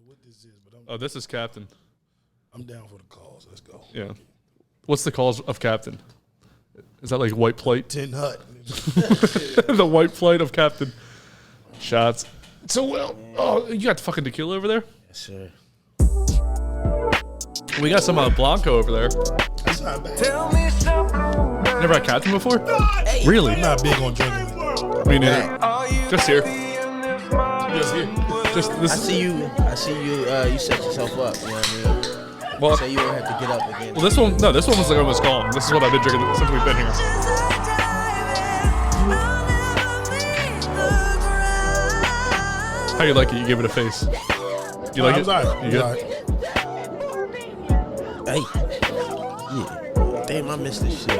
what this is, but Oh, this is Captain. I'm down for the calls. Let's go. Yeah. What's the cause of Captain? Is that like white plate? Tin Hut. The white plate of Captain. Shots. So, well, oh, you got fucking tequila over there? Yes, sir. We got some Blanco over there. That's not bad. Never had Captain before? Really? I'm not big on drinking. Me neither. Just here. Just here. Just this. I see you. You set yourself up. You know what I mean? Well, So you don't have to get up again. well, this one was like almost gone. This is what I've been drinking since we've been here. How you like it? You give it a face. You like it? You good? Hey. Yeah. Damn, I missed this shit.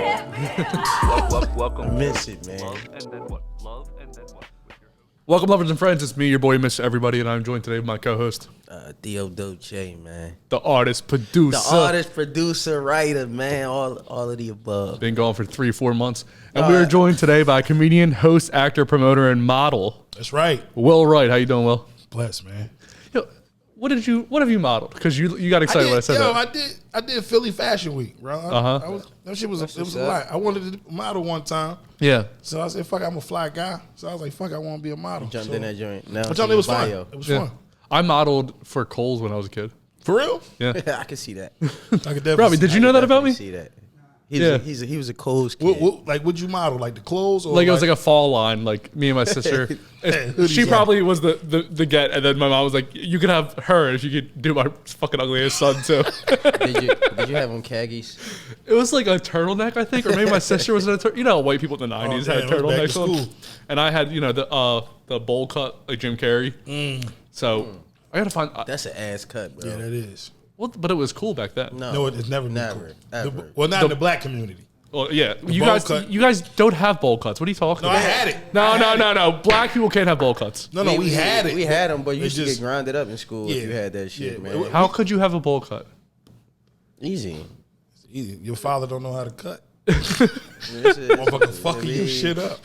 Welcome. I miss it, man. Love and then what? Love and then what? With your host. Welcome, lovers and friends. It's me, your boy, Miss Everybody, and I'm joined today with my co-host, Theo Dolce, man. the artist, producer. The artist, producer, writer, man. All of the above. Been gone for 3-4 months. And we are joined today by comedian, host, actor, promoter, and model, That's right. Will Wright. How you doing, Will? Bless, man. Yo, what have you modeled? Because you got excited when I said that. I did Philly Fashion Week, bro. That shit was it was a lot. I wanted to model one time, Yeah. so I said, "Fuck, I'm a fly guy." So I was like, "Fuck, I want to be a model." Jumped so, in that joint. Now But it was fun. It was Yeah. fun. I modeled for Kohl's when I was a kid. For real? Yeah. I can see that. I could definitely. Robbie, did you know that about me? See that. Yeah. He was a Kohl's kid. Would you model like the clothes or Like it was like a fall line, like me and my sister. hoodies She on. probably was the get, and then my mom was like, "You could have her if you could do my fucking ugly ass son too." Did you have on khakis? It was like a turtleneck, I think, or maybe my sister was in a turtleneck. You know, white people in the '90s damn, had it was back turtlenecks to on, school. and I had the bowl cut like Jim Carrey. So I gotta find. That's an ass cut, bro. Yeah, that is. Well, but it was cool back then. No, it's never been Never, cool. ever. Well, not in the black community. Well, yeah, you bowl guys, cut. you guys don't have bowl cuts. What are you talking No, about? I had it. No. Black people can't have bowl cuts. No, we had it. We had them, but you It's used to just- get grinded up in school if Yeah. you had that shit, Yeah. man. How could you have a bowl cut? Easy. Easy. Your father don't know how to cut. Motherfucker Motherfucker fucking your shit up.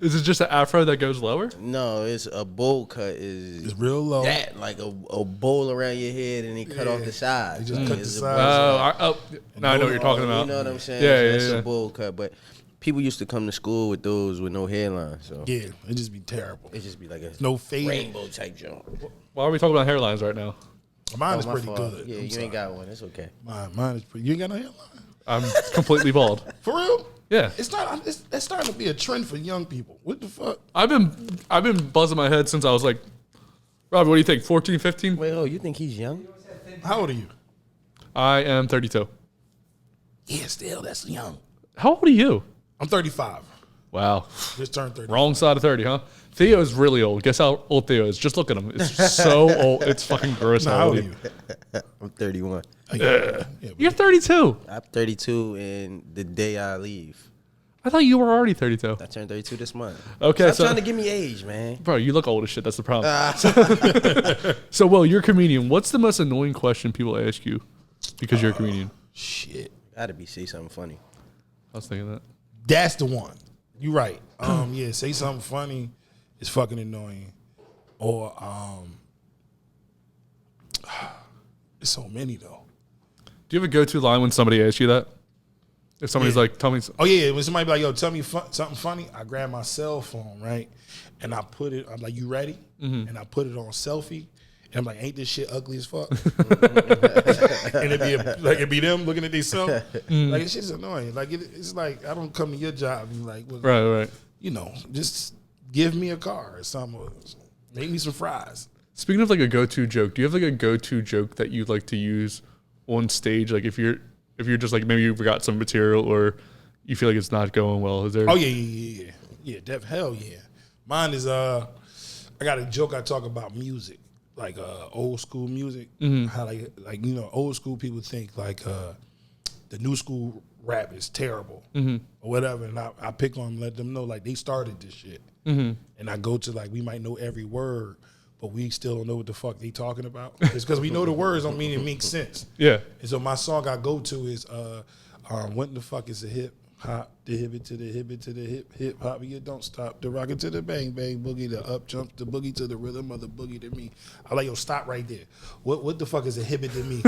Is it just an afro that goes lower? No, it's a bowl cut. Is It's real low. that like a bowl around your head and they cut off the sides? They just cut the It's a sides. bowl. Now I know what you're talking about. You know what I'm saying? Yeah, So yeah, that's yeah. a bowl cut. But people used to come to school with those with no hairline, so Yeah, it just be terrible. it just be like a No fade. rainbow type joint. Why are we talking about hairlines right now? Mine is My pretty fault. good. Yeah, I'm you sorry. ain't got one. It's okay. Mine is pretty. You ain't got no hairline. I'm completely bald. For real? Yeah, It's starting to be a trend for young people. What the fuck? I've been buzzing my head since I was like, Robbie, what do you think? 14, 15? Wait, you think he's young? How old are you? I am 32. Yeah, still that's young. How old are you? I'm 35. Wow, Just turned 30. wrong side of 30, huh? Theo's really old. Guess how old Theo is? Just look at him. It's so old. It's fucking gross. Nah, how old are you? I'm 31. Yeah, You're 32. I'm 32, and the day I leave, I thought you were already 32. I turned 32 this month. Okay, Stop so trying to give me age, man. bro, you look old as shit. That's the problem. So, Will, you're a comedian. What's the most annoying question people ask you because you're a comedian? shit. Gotta be say something funny. I was thinking that. That's the one. You right. Yeah, say something funny. It's fucking annoying. Or there's so many though. Do you have a go-to line when somebody asks you that? If somebody's like, tell me, Oh yeah, when somebody be like, "Yo, tell me something funny," I grab my cell phone, right, and I put it. I'm like, "You ready?" And I put it on selfie, and I'm like, "Ain't this shit ugly as fuck?" And it'd be them looking at themselves. Like it's just annoying. Like it's like I don't come to your job and like, well, right. you know, just give me a car or something. Or make me some fries. Speaking of like a go-to joke, do you have like a go-to joke that you like to use on stage? Like if you're just like maybe you forgot some material or you feel like it's not going well, is there? Oh yeah. Hell yeah. Mine is I got a joke I talk about music, like old school music. How like you know, old school people think like the new school rap is terrible or whatever, and I pick on them, let them know like they started this shit, and I go to like we might know every word, but we still don't know what the fuck they talking about. It's because we know the words don't mean it makes sense. Yeah. And so my song I go to is what the fuck is a hip Hop the hip to the hip to the hip hop, you don't stop. The rocket to the bang bang boogie, the up jump the boogie to the rhythm of the boogie to me. I like, yo, stop right there. What the fuck is a hip to me?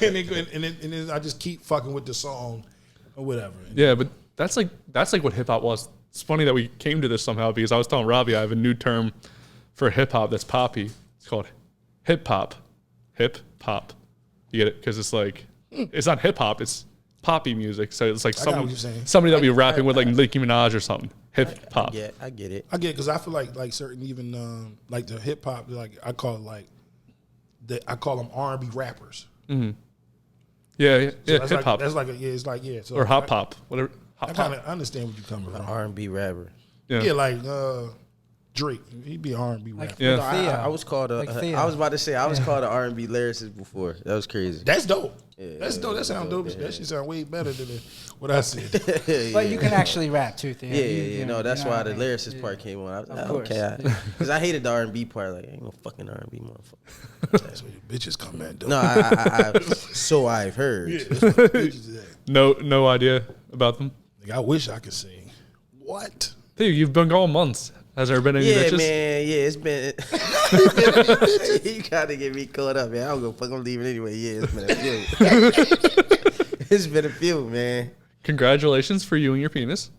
and then I just keep fucking with the song or whatever. Yeah, but that's like what hip hop was. It's funny that we came to this somehow because I was telling Robbie I have a new term for hip hop that's poppy. It's called hip hop. Hip hop. You get it? Because it's like it's not hip hop. It's poppy music. So it's like somebody that be rapping with like Nicki Minaj or something. Hip hop. Yeah, I get it. I get it because I feel like certain even like the hip hop, like I call it like I call them R&B rappers. Mm-hmm. Yeah, So hip hop. That's like it's like So or hop hop, whatever. I kind of understand where you coming from. R&B rapper. Yeah, like Drake. He'd be an R&B rapper. Yeah. I was called a. I was about to say I was called an R&B lyricist before. That was crazy. That's dope. Yeah, That's dope. That sounds dope. That shit sound way better than what I said. But you can actually rap too, Theo. Yeah. No, that's why the lyricist part came on. I was like, okay, because I hated the R&B part. Like, I ain't no fucking R&B motherfucker. That's where your bitches come in. Dope. No, I so I've heard. No idea about them. Like, I wish I could sing. What? Theo, you've been gone months. Has there been any bitches? Man. Yeah, it's been. You gotta get me caught up, man. I don't go fuck. I'm leaving anyway. Yeah, it's been a few. It's been a few, man. Congratulations for you and your penis.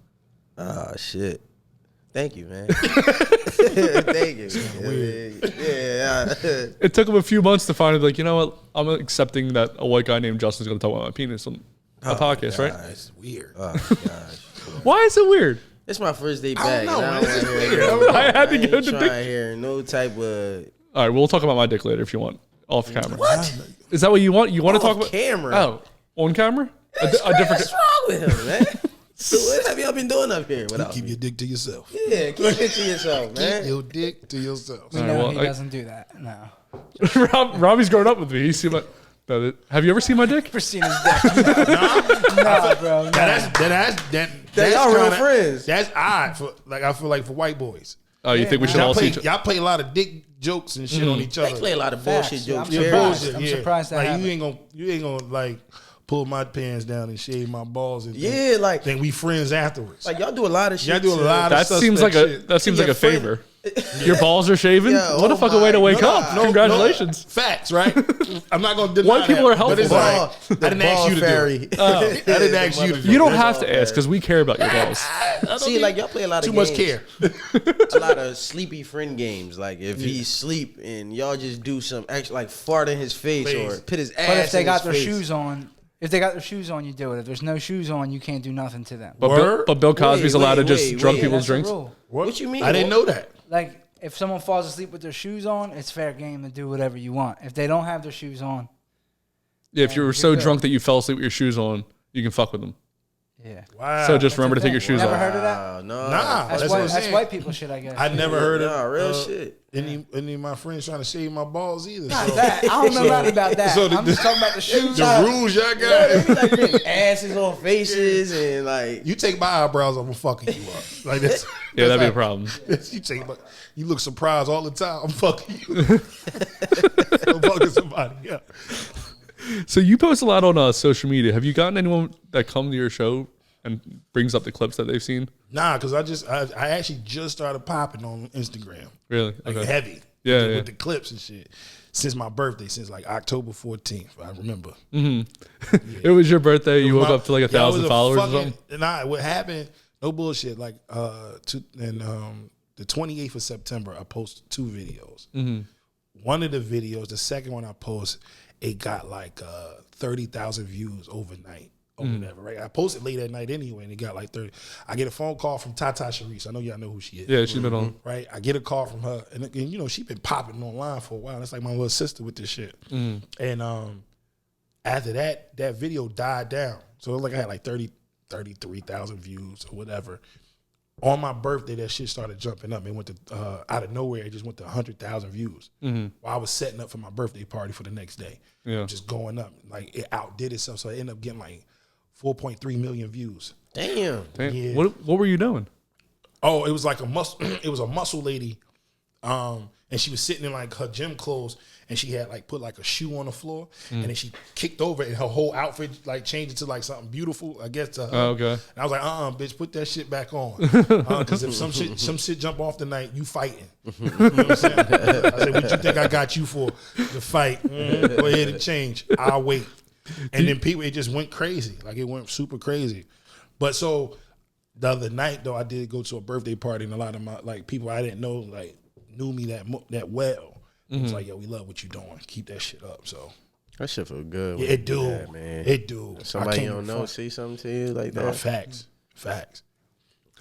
Oh shit! Thank you, man. Thank you. Yeah. It took him a few months to finally be like, you know what? I'm accepting that a white guy named Justin's going to talk about my penis on a podcast, right? It's weird. Oh gosh. Why is it weird? It's my first day back. know, and I man. don't wanna hear I had to go to trying dick. to hear no type of All right, we'll talk about my dick later if you want, off camera. What? Is that what you want? You want to talk about camera? Oh, on camera? A different. What's wrong with him, man? So what have y'all been doing up here without Keep me? your dick to yourself. Yeah, keep it to yourself, man. Keep your dick to yourself. We All right, know well, he doesn't do that. No. Robbie's grown up with me. He's seen my. Have you ever seen my dick? Never seen his dick. No, bro. No. That's y'all real kinda- friends. That's odd for I feel like for white boys. Oh, you think we should all see each other? Y'all play a lot of dick jokes and shit on each other. They play a lot of Facts, bullshit yeah, jokes. I'm Yeah, surprised. bullshit, I'm yeah. surprised that like happened. you ain't gonna like pull my pants down and shave my balls and Yeah, like think we friends afterwards. y'all do a lot of shit. Y'all do a lot of That suspect seems like shit. a your friend. favor. Your balls are shaven. Yo, What a oh fucking way to my wake God. up! No, Congratulations. no, facts, right? I'm not gonna deny White people that, are helpful. but it's like, The I didn't ask you to fairy. do it. I didn't ask you to do it. You don't have to ask because we care about your balls. See, like y'all play a lot of Too much games. care. A lot of sleepy friend games. Like if he's asleep and y'all just do some extra, like fart in his face or put his ass. But if they in got his their face. shoes on, you do it. If there's no shoes on, you can't do nothing to them. But Bill Cosby's allowed to just wait, drunk wait. people's That's drinks. a rule. What you mean? I didn't know that. Like, if someone falls asleep with their shoes on, it's fair game to do whatever you want. If they don't have their shoes on, Yeah, if you were so drunk that you fell asleep with your shoes on, you can fuck with them. yeah. Wow. So just remember to a take your thing. shoes Never off. heard of that? No. Nah, That's, that's what I'm that's saying. white people shit, I guess. I never heard of Nah, real shit. any of my friends trying to shave my balls either. Not So, that. I don't know nothing about that. So I'm just talking about the shoes. the rules y'all got. Like asses on faces and like. You take my eyebrows off, I'm fucking you up. Like that's Yeah, that'd be a like- problem. You take my, you look surprised all the time. I'm fucking you. I'm fucking somebody up. So you post a lot on social media. Have you gotten anyone that come to your show and brings up the clips that they've seen? Nah, because I actually just started popping on Instagram. Really? Like Okay. heavy. Yeah, with yeah. the clips and shit. Since my birthday, since like October 14th, I remember. It was your birthday. You woke up to like 1,000 followers or something? Nah, what happened, no bullshit, like the 28th of September, I posted 2 videos. One of the videos, the second one I posted, it got like 30,000 views overnight or whatever, right? I posted late at night anyway, and it got like 30. I get a phone call from Tata Sharice. I know y'all know who she is. Yeah, she's been on. Right? I get a call from her, and you know, she been popping online for a while. That's like my little sister with this shit. And after that video died down. So it was like I had like 33,000 views or whatever. On my birthday, that shit started jumping up. It went to out of nowhere. It just went to 100,000 views. While I was setting up for my birthday party for the next day, just going up. Like it outdid itself, so I ended up getting like 4.3 million views. Damn. Yeah. What were you doing? Oh, it was like a muscle. It was a muscle lady, and and she was sitting in like her gym clothes, and she had like put like a shoe on the floor, and then she kicked over, and her whole outfit like changed into like something beautiful, I guess. To her. Oh, okay. And I was like, bitch, put that shit back on, because if some shit jump off tonight, you fighting. You know what I'm saying? I said, what you think I got you for? The fight? Go ahead and change. I'll wait. And then people, it just went crazy. Like it went super crazy. But so the other night though, I did go to a birthday party, and a lot of my like people I didn't know like knew me that well. It was like, yo, we love what you doing. Keep that shit up. So That shit feel good. yeah, it do, that, man. It do. Somebody you don't know say something to you like that. No, facts.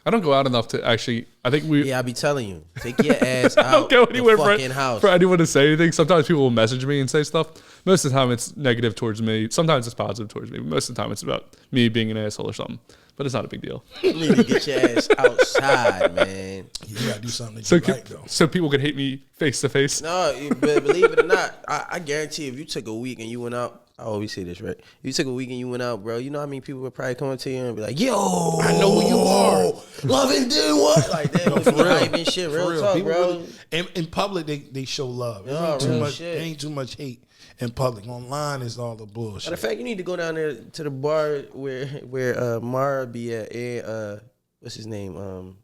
I don't go out enough to actually. I think we. Yeah, I be telling you, take your ass I don't out go the anywhere fucking house. for anyone to say anything. Sometimes people will message me and say stuff. Most of the time, it's negative towards me. Sometimes it's positive towards me. But most of the time, it's about me being an asshole or something. But it's not a big deal. You need to get your ass outside, man. You gotta do something that you like though. So people can hate me face to face. No, but believe it or not, I guarantee if you took a week and you went out, I always say this, right? If you took a week and you went out, bro, you know how many people would probably come up to you and be like, yo, I know who you are. Love and do what? Like that No, would for be real. hype and shit, For real real. talk, People bro. really- in public, they show love. There No, ain't too real much. shit. There ain't too much hate in public. Online is all the Matter bullshit. of fact, you need to go down there to the bar where Maura be at, and what's his name?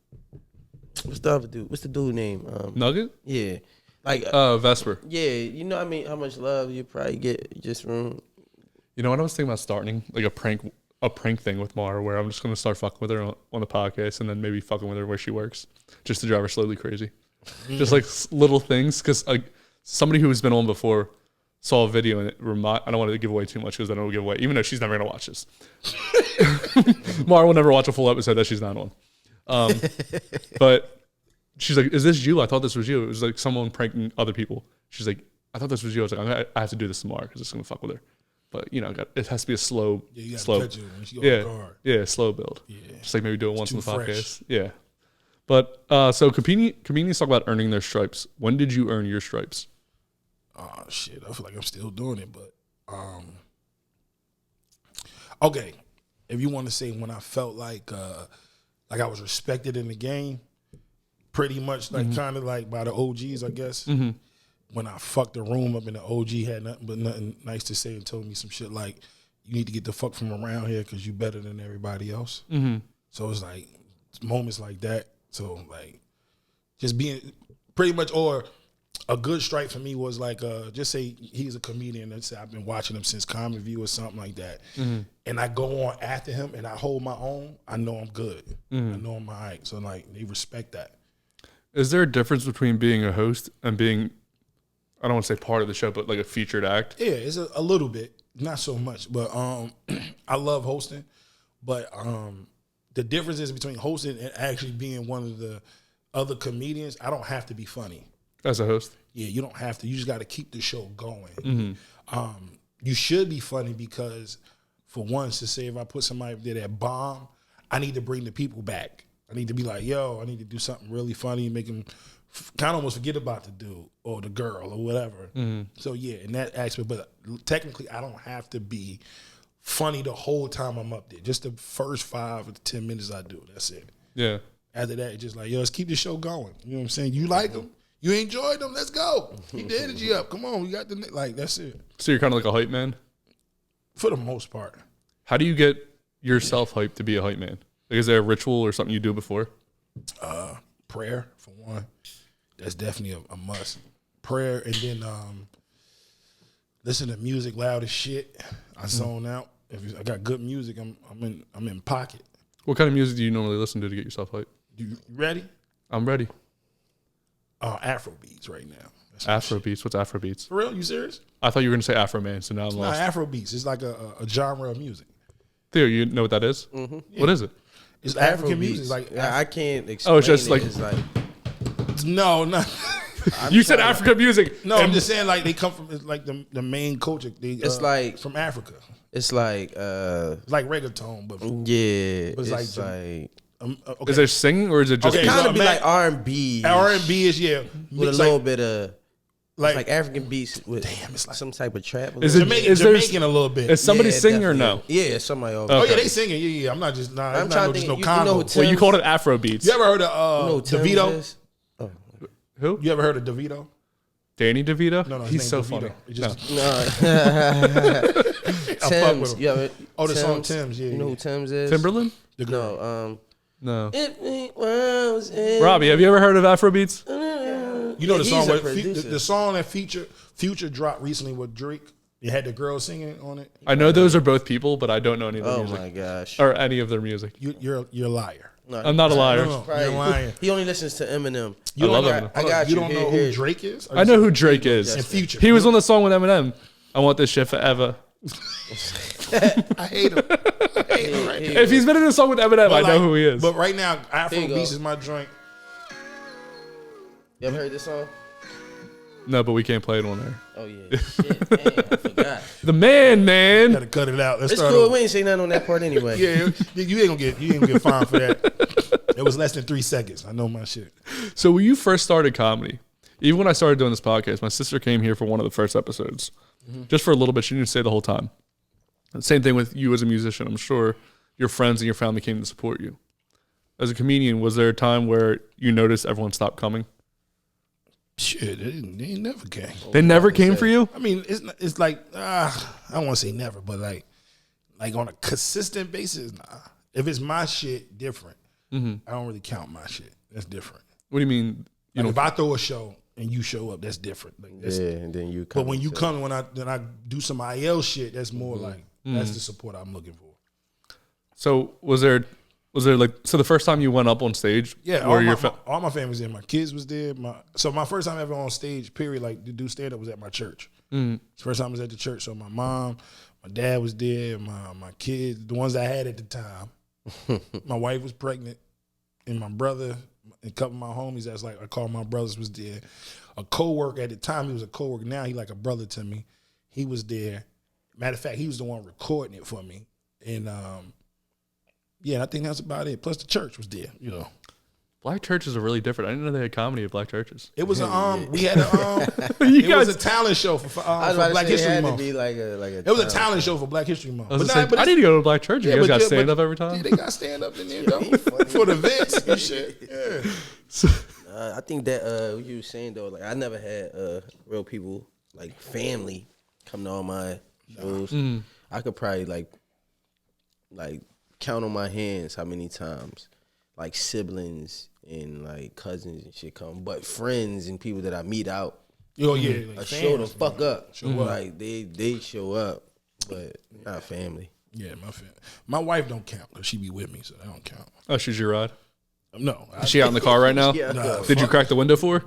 What's the other dude? What's the dude name? Nugget? Yeah, like Vesper. yeah, you know what I mean? How much love you probably get just from. You know what I was thinking about starting? Like a prank thing with Maura where I'm just going to start fucking with her on the podcast and then maybe fucking with her where she works just to drive her slowly crazy. Just like little things. Because somebody who's been on before saw a video and I don't want to give away too much because I don't give away, even though she's never going to watch this. Maura will never watch a full episode that she's not on. But she's like, is this you? I thought this was you. It was like someone pranking other people. She's like, I thought this was you. I was like, I have to do this tomorrow because it's going to fuck with her. But, you know, it has to be a slow, Yeah, you gotta slow. catch it when she goes hard. Yeah, slow build. Yeah. Just like maybe do it once too on the fresh. podcast. Yeah. But so comedians talk about earning their stripes. When did you earn your stripes? Oh shit, I feel like I'm still doing it, but okay. If you want to say when I felt like I was respected in the game, pretty much like kind of like by the OGs, I guess. When I fucked the room up and the OG had nothing nice to say and told me some shit like, you need to get the fuck from around here because you better than everybody else. So it's like moments like that. So like just being pretty much, or a good strike for me was like, just say he's a comedian. Let's say I've been watching him since Comic View or something like that. And I go on after him and I hold my own. I know I'm good. I know I'm all right. So like they respect that. Is there a difference between being a host and being, I don't want to say part of the show, but like a featured act? Yeah, it's a little bit, not so much, but I love hosting. But the difference is between hosting and actually being one of the other comedians. I don't have to be funny As a host? Yeah, you don't have to. You just got to keep the show going. You should be funny because, for once, to say if I put somebody there that bomb, I need to bring the people back. I need to be like, yo, I need to do something really funny, make them kind of almost forget about the dude or the girl or whatever. So yeah, in that aspect, but technically I don't have to be funny the whole time I'm up there. Just the first 5 or 10 minutes I do. That's it. Yeah. After that, it's just like, yo, let's keep the show going. You know what I'm saying? You like them? You enjoyed them? Let's go. Keep the energy up. Come on, we got the like. That's it. So you're kind of like a hype man? For the most part. How do you get yourself hyped to be a hype man? Like, is there a ritual or something you do before? Prayer for one. That's definitely a must. Prayer, and then listen to music loud as shit. I zone out. If I got good music, I'm in pocket. What kind of music do you normally listen to get yourself hyped? You ready? I'm ready. Afro beats right now. That's Afro beats. What's Afro beats? for real? You serious? I thought you were going to say Afro man, so now I'm Nah, lost. Afro beats. It's like a genre of music. Theo, you know what that is? What is it? It's African music. Afrobeats. Like I can't explain. Oh, it's just like- it's like no. You said African music. No, I'm just saying like they come from, it's like the main culture. It's like- from Africa. it's like It's like reggaeton, but yeah, But it's it's like- like okay. Is there singing or is it just Okay, kind so of be man- like R&B, R&B is with a mixed little like, bit of like African beats with it's like- some type of trap. Is it- Jamaican, is there- Jamaican a little bit. is somebody Yeah, singing or no? definitely. Yeah, somebody over. Oh Okay. yeah, they singing. Yeah. I'm not just nah. I'm I'm trying not to just think. no You know Congo. who Well, you Tim's- called it Afro beats. You ever heard of You know who Tim's DeVito? is? Who? You ever heard of DeVito? Danny DeVito? No, his he's name's so DeVito. funny. It just, No. I fuck with Tim's. him. You ever, Oh, the song Tim's? Tim's, yeah. You know who Tim's is? Timberland? The girl. No. No. It was in- Robbie, have you ever heard of Afrobeats? You know the He's song a where producer. the song that Future dropped recently with Drake. It had the girl singing on it. I know those are both people, but I don't know any of their Oh music. my gosh. Or any of their music. You're a liar. No, I'm not a liar. No, probably- you're lying. He only listens to Eminem. You I love don't Eminem. know- I got you. you. don't Here, know here. who Drake is? I know who Drake is. And Future. He was on the song with Eminem. I want this shit forever. I hate him. I hate him right now. If he's been in a song with Eminem, I know like- who he is. But right now, Afro you go. Beats is my joint. You ever heard this song? No, but we can't play it on there. Oh yeah. Shit, man, I forgot. The man. Gotta cut it out. Let's It's start cool. over. We ain't say nothing on that part anyway. Yeah, you ain't gonna get fined for that. It was less than 3 seconds. I know my shit. So when you first started comedy, even when I started doing this podcast, my sister came here for one of the first episodes. Just for a little bit. She didn't stay the whole time. And same thing with you as a musician. I'm sure your friends and your family came to support you. As a comedian, was there a time where you noticed everyone stopped coming? Shit, they never came. They never came for you? I mean, it's like I don't want to say never, but like on a consistent basis, nah. If it's my shit, different. I don't really count my shit. That's different. What do you mean? You Like know, if I throw a show and you show up, that's different. Like, that's, Yeah, and then you come. But when you to- come, when I do some IL shit, that's more like that's the support I'm looking for. so was there like, so the first time you went up on stage? Yeah, were all your all my family was there. My kids was there. My first time ever on stage, period, like to do stand up was at my church. First time I was at the church. So my mom, my dad was there. My kids, the ones I had at the time. My wife was pregnant, and my brother and a couple of my homies. That's like I call my brothers was there. A coworker at the time, he was a coworker. Now he like a brother to me. He was there. Matter of fact, he was the one recording it for me. And yeah, I think that's about it. Plus the church was there, you know. Black churches are really different. I didn't know they had comedy at black churches. It was we had a You it was guys- a talent show for I was about to Black say it History had to Month. be like a It was a talent show for Black History Month. I was But gonna nah, say, but I it's- need to go to a black church. You guys got stand up every Yeah, time? they got stand up in there though for the events and shit. Yeah. I think that what you were saying though, like I never had real people like family come to all my shows. I could probably like count on my hands how many times like siblings and like cousins and shit come, but friends and people that I meet out, Oh yeah, like show the fans, fuck up. Show up. Like they show up, but not family. Yeah, my wife don't count because she be with me, so that don't count. Oh, she's your ride. No, Is she out in the car right now? Yeah. nah, Did you crack the window for her?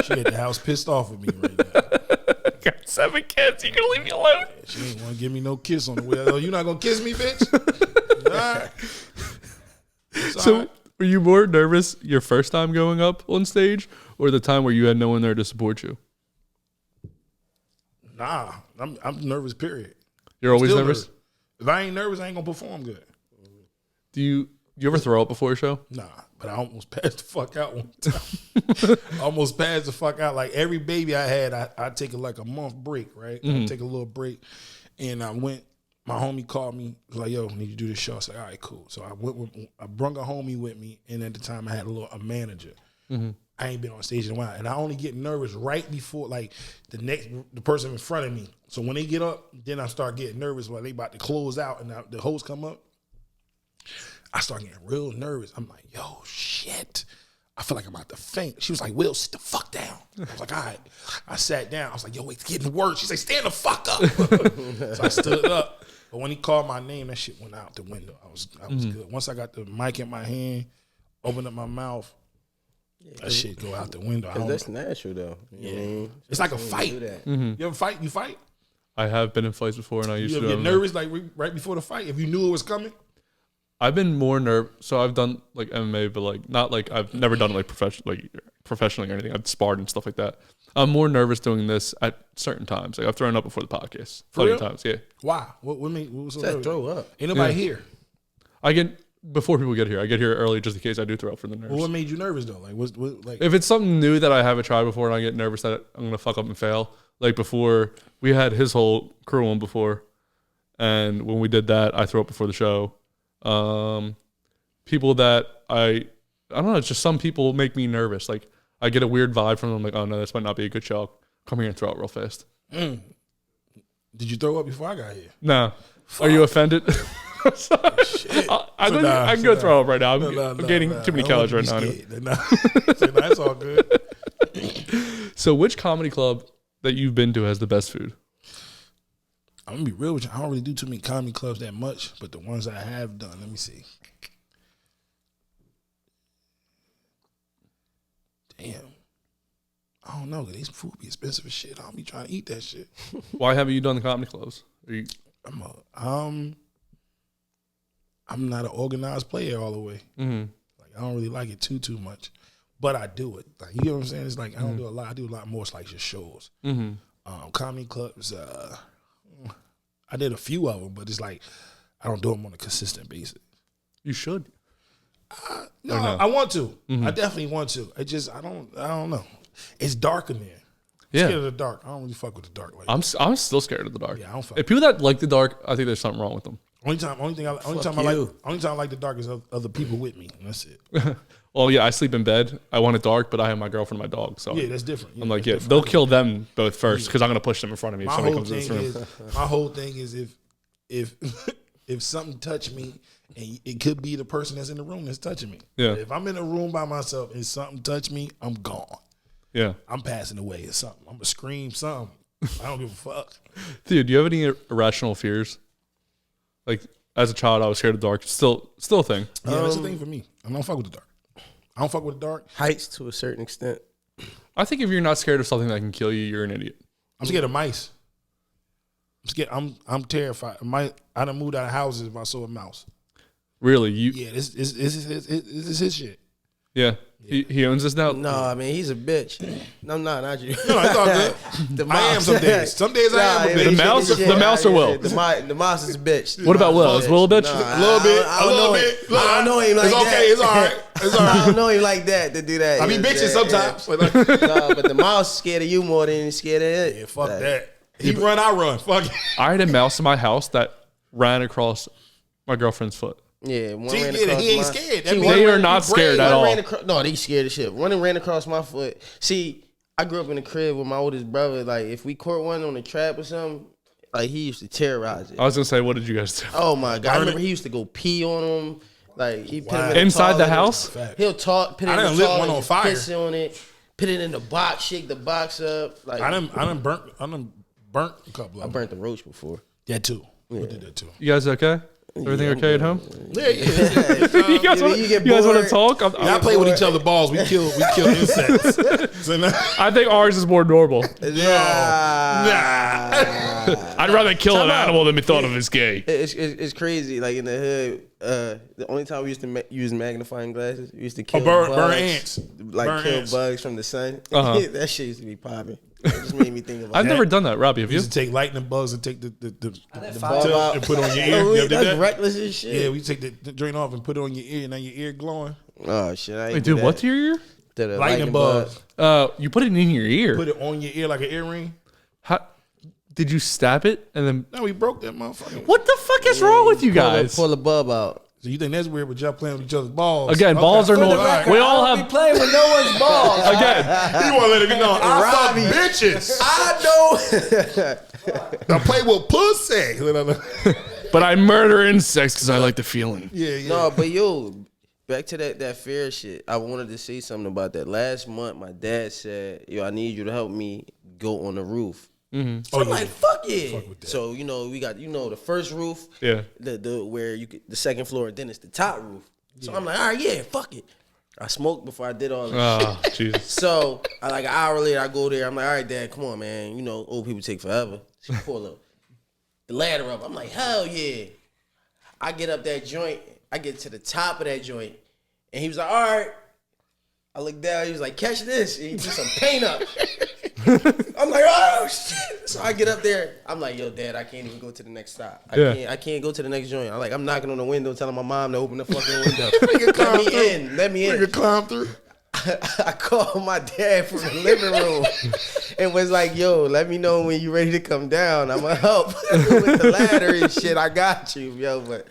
she at the house pissed off with me right now. Got 7 kids. You gonna leave me alone? She ain't want to give me no kiss on the way. Oh, you not gonna kiss me, bitch? All right. It's all So right. were you more nervous your first time going up on stage or the time where you had no one there to support you? Nah, I'm nervous. Period. You're always Still nervous? If I ain't nervous, I ain't gonna perform good. Do you ever throw up before a show? Nah, but I almost passed the fuck out one time. Almost passed the fuck out. Like every baby I had, I take like a month break, right? I take a little break, and I went. My homie called me, was like, "Yo, need you to do this show?" I said, "All right, cool." So I brung a homie with me, and at the time I had a manager. I ain't been on stage in a while, and I only get nervous right before like the person in front of me. So when they get up, then I start getting nervous while they about to close out, and the host come up. I start getting real nervous. I'm like, yo, shit. I feel like I'm about to faint. She was like, Will, sit the fuck down. I was like, all right. I sat down. I was like, yo, it's getting worse. She said, stand the fuck up. So I stood up. But when he called my name, that shit went out the window. I was good. Once I got the mic in my hand, opened up my mouth, that shit go out the window. Cause that's natural though. You know what I mean? It's like a You fight. do that. You ever fight? You fight? I have been in fights before, and I used You to ever get have- nervous like right before the fight? If you knew it was coming? I've been more nervous. So I've done like MMA, but like not like I've never done it like professionally or anything. I've sparred and stuff like that. I'm more nervous doing this at certain times. Like I've thrown up before the podcast plenty of real? times. Yeah, Why? What was so That nervous? throw up. Ain't nobody Yeah. here. I get before people get here. I get here early just in case I do throw up for the nerves. Well, what made you nervous though? Like, what like? If it's something new that I haven't tried before and I get nervous that I'm gonna fuck up and fail, like before we had his whole crew on before, and when we did that, I threw up before the show. People that I don't know, it's just some people make me nervous. Like I get a weird vibe from them. Like, oh no, this might not be a good show. Come here and throw it real fast. Did you throw up before I got here? No. Are you offended? I can go throw up right now. I'm gaining too many calories right now. That's all good. So which comedy club that you've been to has the best food? I'm gonna be real with you. I don't really do too many comedy clubs that much, but the ones I have done, let me see. Damn. I don't know. These food be expensive as shit. I don't be trying to eat that shit. Why haven't you done the comedy clubs? I'm not an organized player all the way. Mm-hmm. Like I don't really like it too much, but I do it. Like you know what I'm saying? It's like I don't do a lot. I do a lot more. It's like just shows. Mm-hmm. Comedy clubs. I did a few of them, but it's like I don't do them on a consistent basis. You should. No, I want to. I definitely want to. I don't know. It's dark in there. I'm scared of the dark. I don't really fuck with the dark. Like I'm still scared of the dark. Yeah, I don't fuck. If people that like the dark, I think there's something wrong with them. Only time I like the dark is other people with me. And that's it. Well, yeah, I sleep in bed. I want it dark, but I have my girlfriend and my dog. So yeah, that's different. I'm like, they'll kill them both first because I'm gonna push them in front of me if somebody comes in this room. My whole thing is if something touch me, and it could be the person that's in the room that's touching me. Yeah. If I'm in a room by myself and something touch me, I'm gone. Yeah. I'm passing away or something. I'm gonna scream something. I don't give a fuck. Dude, do you have any irrational fears? Like as a child, I was scared of the dark. Still a thing. Yeah, that's the thing for me. I don't fuck with the dark. I don't fuck with the dark. Heights to a certain extent. I think if you're not scared of something that can kill you, you're an idiot. I'm scared of mice. I'm scared. I'm terrified. I done moved out of houses if I saw a mouse. Really? Yeah, this is his shit. Yeah. He owns this now? No, I mean, he's a bitch. No, not you. No, it's all good. I am some days. Some days I am a bitch. The mouse or Will? The mouse is a bitch. What about Will? Is Will a bitch? A little bit. I don't know him like that. It's okay. It's all right. It's all right. I don't know him like that to do that. I be bitching sometimes. No, but the mouse is scared of you more than he's scared of it. Yeah, fuck that. He run, I run. Fuck it. I had a mouse in my house that ran across my girlfriend's foot. Yeah, one See, ran he across ain't my, scared. See, They are not scared at all. No, they scared as shit. One ran across my foot. See, I grew up in the crib with my oldest brother. Like, if we caught one on the trap or something, like, he used to terrorize it. I was going to say, what did you guys do? Oh, my God. I remember he used to go pee on him. Like, he put him in Inside the toilet. house? He'll talk, put it in the lit toilet, one on just fire. piss on it, put it in the box, shake the box up. Like, I done burnt a couple of them. I burnt the roach before. That too. We did that too. You guys okay? Everything okay at home? Yeah. You guys want to talk? Y'all play with each other's balls. We kill insects. So now, I think ours is more normal. Nah. I'd rather kill an animal than be thought of as gay. It's crazy. Like in the hood, the only time we used to use magnifying glasses, we used to kill burn bugs, ants, like kill ants. bugs from the sun. Uh-huh. That shit used to be popping. It just made me think about. I've never done that, Robbie. Have we you? used to take lightning bugs and take the five tip out. and put it on your ear. Oh, You ever did that's that? reckless as shit. Yeah, we take the drain off and put it on your ear, and now your ear glowing. Oh shit! I ain't Wait, do dude, that. what to your ear? To the Lightning bugs. You put it in your ear. Put it on your ear like an earring. How, did you stab it and then? No, we broke that motherfucker. What the fuck is wrong with you guys? Pull the bulb out. So you think that's weird with y'all playing with each other's balls? Again, balls are normal. Right. We all I don't have. be playing with no one's balls. Again, You want to let it be known. I fuck Robbie. bitches. I know. I play with pussy. but I murder insects because I like the feeling. Yeah. No, but yo, back to that fear shit. I wanted to say something about that. Last month, my dad said, "Yo, I need you to help me go on the roof." So I'm like, "Fuck yeah!" with that. So we got the first roof, Yeah. the where the second floor, and then it's the top roof. So I'm like, "All right, yeah, fuck it." I smoked before I did all this. Oh, Jesus. So like an hour later, I go there. I'm like, "All right, Dad, come on, man. Old people take forever." She pull the ladder up. I'm like, "Hell yeah!" I get up that joint. I get to the top of that joint, and he was like, "All right." I look down. He was like, "Catch this!" And he threw some paint up. I'm like, "Oh shit!" So I get up there. I'm like, "Yo, Dad, I can't even go to the next stop. I can't go to the next joint." I'm knocking on the window, telling my mom to open the fucking window. Let me in. You can climb through. I called my dad from the living room and was like, yo, let me know when you're ready to come down. I'm going to help with the ladder and shit. I got you, yo. But